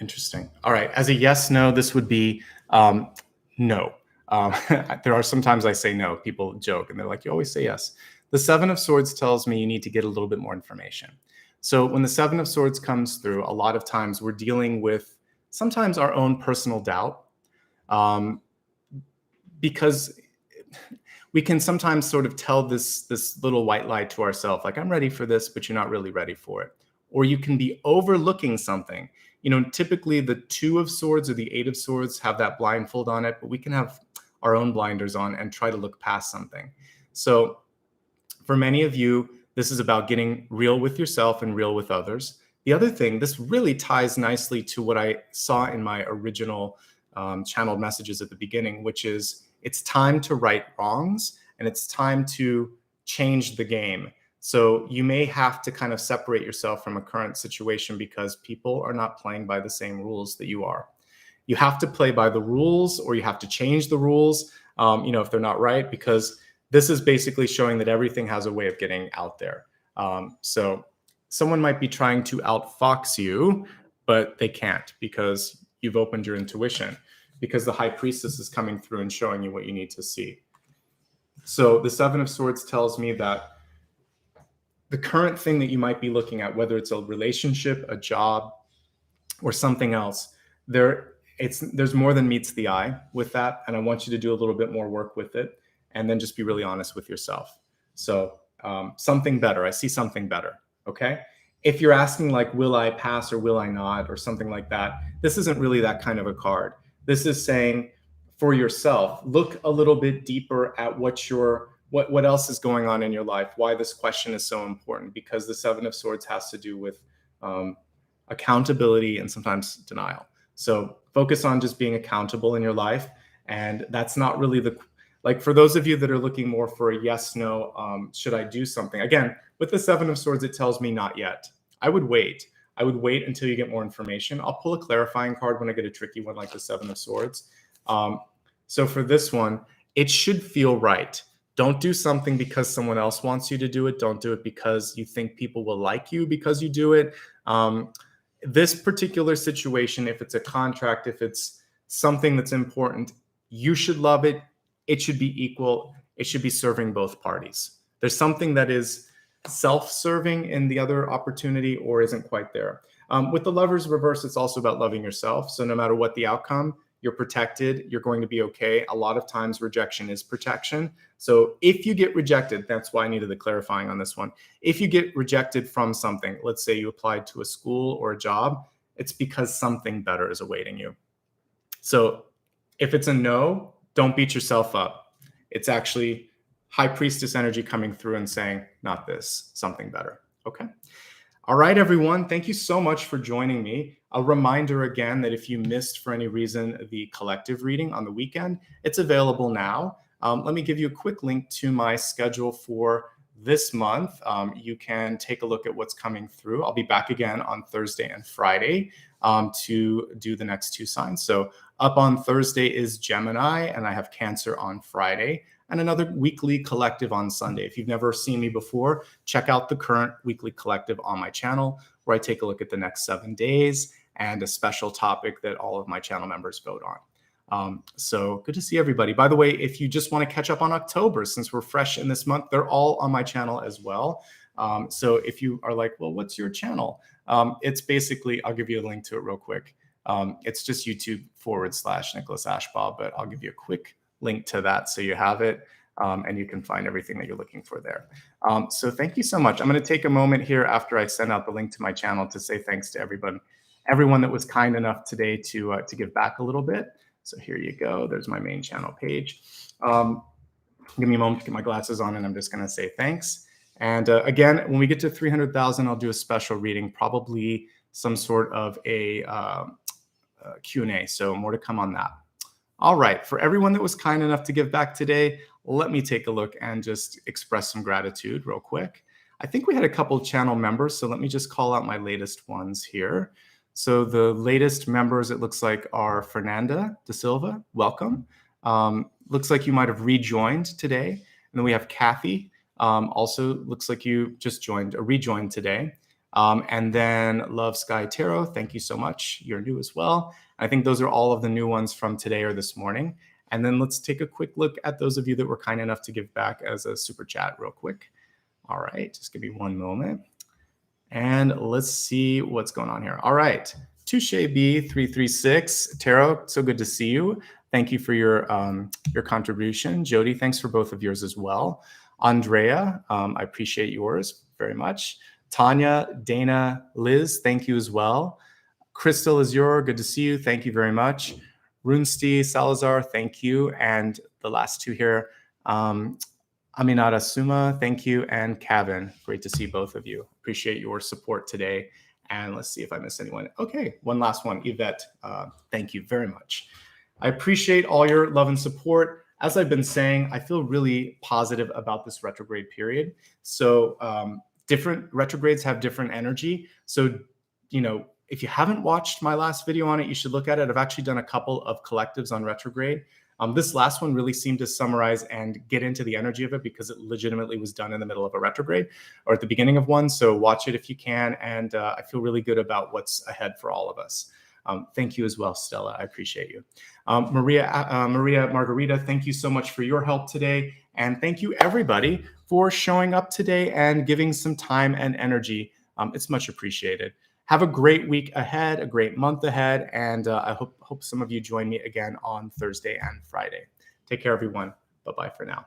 Interesting. All right. As a yes, no, this would be no. There are sometimes I say no. People joke and they're like, you always say yes. The Seven of Swords tells me you need to get a little bit more information. So when the Seven of Swords comes through, a lot of times we're dealing with sometimes our own personal doubt, because we can sometimes sort of tell this little white lie to ourselves, like, I'm ready for this, but you're not really ready for it. Or you can be overlooking something. You know, typically the Two of Swords or the Eight of Swords have that blindfold on it, but we can have our own blinders on and try to look past something. So for many of you, this is about getting real with yourself and real with others. The other thing, this really ties nicely to what I saw in my original channeled messages at the beginning, which is it's time to right wrongs and it's time to change the game. So you may have to kind of separate yourself from a current situation because people are not playing by the same rules that you are. You have to play by the rules, or you have to change the rules, if they're not right, because this is basically showing that everything has a way of getting out there. So someone might be trying to outfox you, but they can't because you've opened your intuition, because the High Priestess is coming through and showing you what you need to see. So the Seven of Swords tells me that the current thing that you might be looking at, whether it's a relationship, a job, or something else, there's more than meets the eye with that. And I want you to do a little bit more work with it and then just be really honest with yourself. So something better. I see something better. Okay. If you're asking like, will I pass or will I not, or something like that, this isn't really that kind of a card. This is saying for yourself, look a little bit deeper at what else is going on in your life, why this question is so important, because the Seven of Swords has to do with accountability and sometimes denial. So focus on just being accountable in your life. And that's not really for those of you that are looking more for a yes, no, should I do something? Again, with the Seven of Swords, it tells me not yet. I would wait until you get more information. I'll pull a clarifying card when I get a tricky one like the Seven of Swords. So for this one, it should feel right. Don't do something because someone else wants you to do it. Don't do it because you think people will like you because you do it. This particular situation, if it's a contract, if it's something that's important, you should love it. It should be equal. It should be serving both parties. There's something that is self-serving in the other opportunity or isn't quite there. With the Lover's reverse, it's also about loving yourself. So no matter what the outcome, you're protected, you're going to be okay. A lot of times rejection is protection. So if you get rejected, that's why I needed the clarifying on this one. If you get rejected from something, let's say you applied to a school or a job, it's because something better is awaiting you. So if it's a no, don't beat yourself up. It's actually High Priestess energy coming through and saying, not this, something better. Okay. All right, everyone. Thank you so much for joining me. A reminder again that if you missed for any reason the collective reading on the weekend, it's available now. Let me give you a quick link to my schedule for this month. You can take a look at what's coming through. I'll be back again on Thursday and Friday to do the next two signs. So up on Thursday is Gemini, and I have Cancer on Friday, and another weekly collective on Sunday. If you've never seen me before, check out the current weekly collective on my channel, where I take a look at the next 7 days and a special topic that all of my channel members vote on. So good to see everybody. By the way, if you just want to catch up on October, since we're fresh in this month, they're all on my channel as well. So if you are like, well, what's your channel? It's basically, I'll give you a link to it real quick. It's just YouTube/Nicholas Ashbaugh, but I'll give you a quick link to that so you have it, and you can find everything that you're looking for there. So thank you so much. I'm going to take a moment here after I send out the link to my channel to say thanks to everyone that was kind enough today to give back a little bit. So here you go. There's my main channel page. Give me a moment to get my glasses on, and I'm just going to say thanks. And again, when we get to 300,000, I'll do a special reading, probably some sort of a Q&A. So more to come on that. All right. For everyone that was kind enough to give back today, let me take a look and just express some gratitude real quick. I think we had a couple channel members, so let me just call out my latest ones here. So the latest members, it looks like, are Fernanda da Silva. Welcome. Looks like you might have rejoined today. And then we have Kathy. Also looks like you just rejoined today. And then Love Sky Tarot, thank you so much. You're new as well. I think those are all of the new ones from today or this morning. And then let's take a quick look at those of you that were kind enough to give back as a super chat real quick. All right, just give me one moment. And let's see what's going on here. All right, Touche B336, Tarot, so good to see you. Thank you for your contribution. Jody, thanks for both of yours as well. Andrea, I appreciate yours very much. Tanya, Dana, Liz, thank you as well. Crystal Azure, good to see you. Thank you very much. Runesti Salazar, thank you. And the last two here, Aminata Suma, thank you. And Kevin, great to see both of you. Appreciate your support today. And let's see if I missed anyone. Okay, one last one. Yvette, thank you very much. I appreciate all your love and support. As I've been saying, I feel really positive about this retrograde period. So different retrogrades have different energy. So, if you haven't watched my last video on it, you should look at it. I've actually done a couple of collectives on retrograde. This last one really seemed to summarize and get into the energy of it because it legitimately was done in the middle of a retrograde or at the beginning of one. So watch it if you can. And I feel really good about what's ahead for all of us. Thank you as well, Stella. I appreciate you. Maria Margarita, thank you so much for your help today. And thank you, everybody, for showing up today and giving some time and energy. It's much appreciated. Have a great week ahead, a great month ahead, and I hope some of you join me again on Thursday and Friday. Take care, everyone. Bye-bye for now.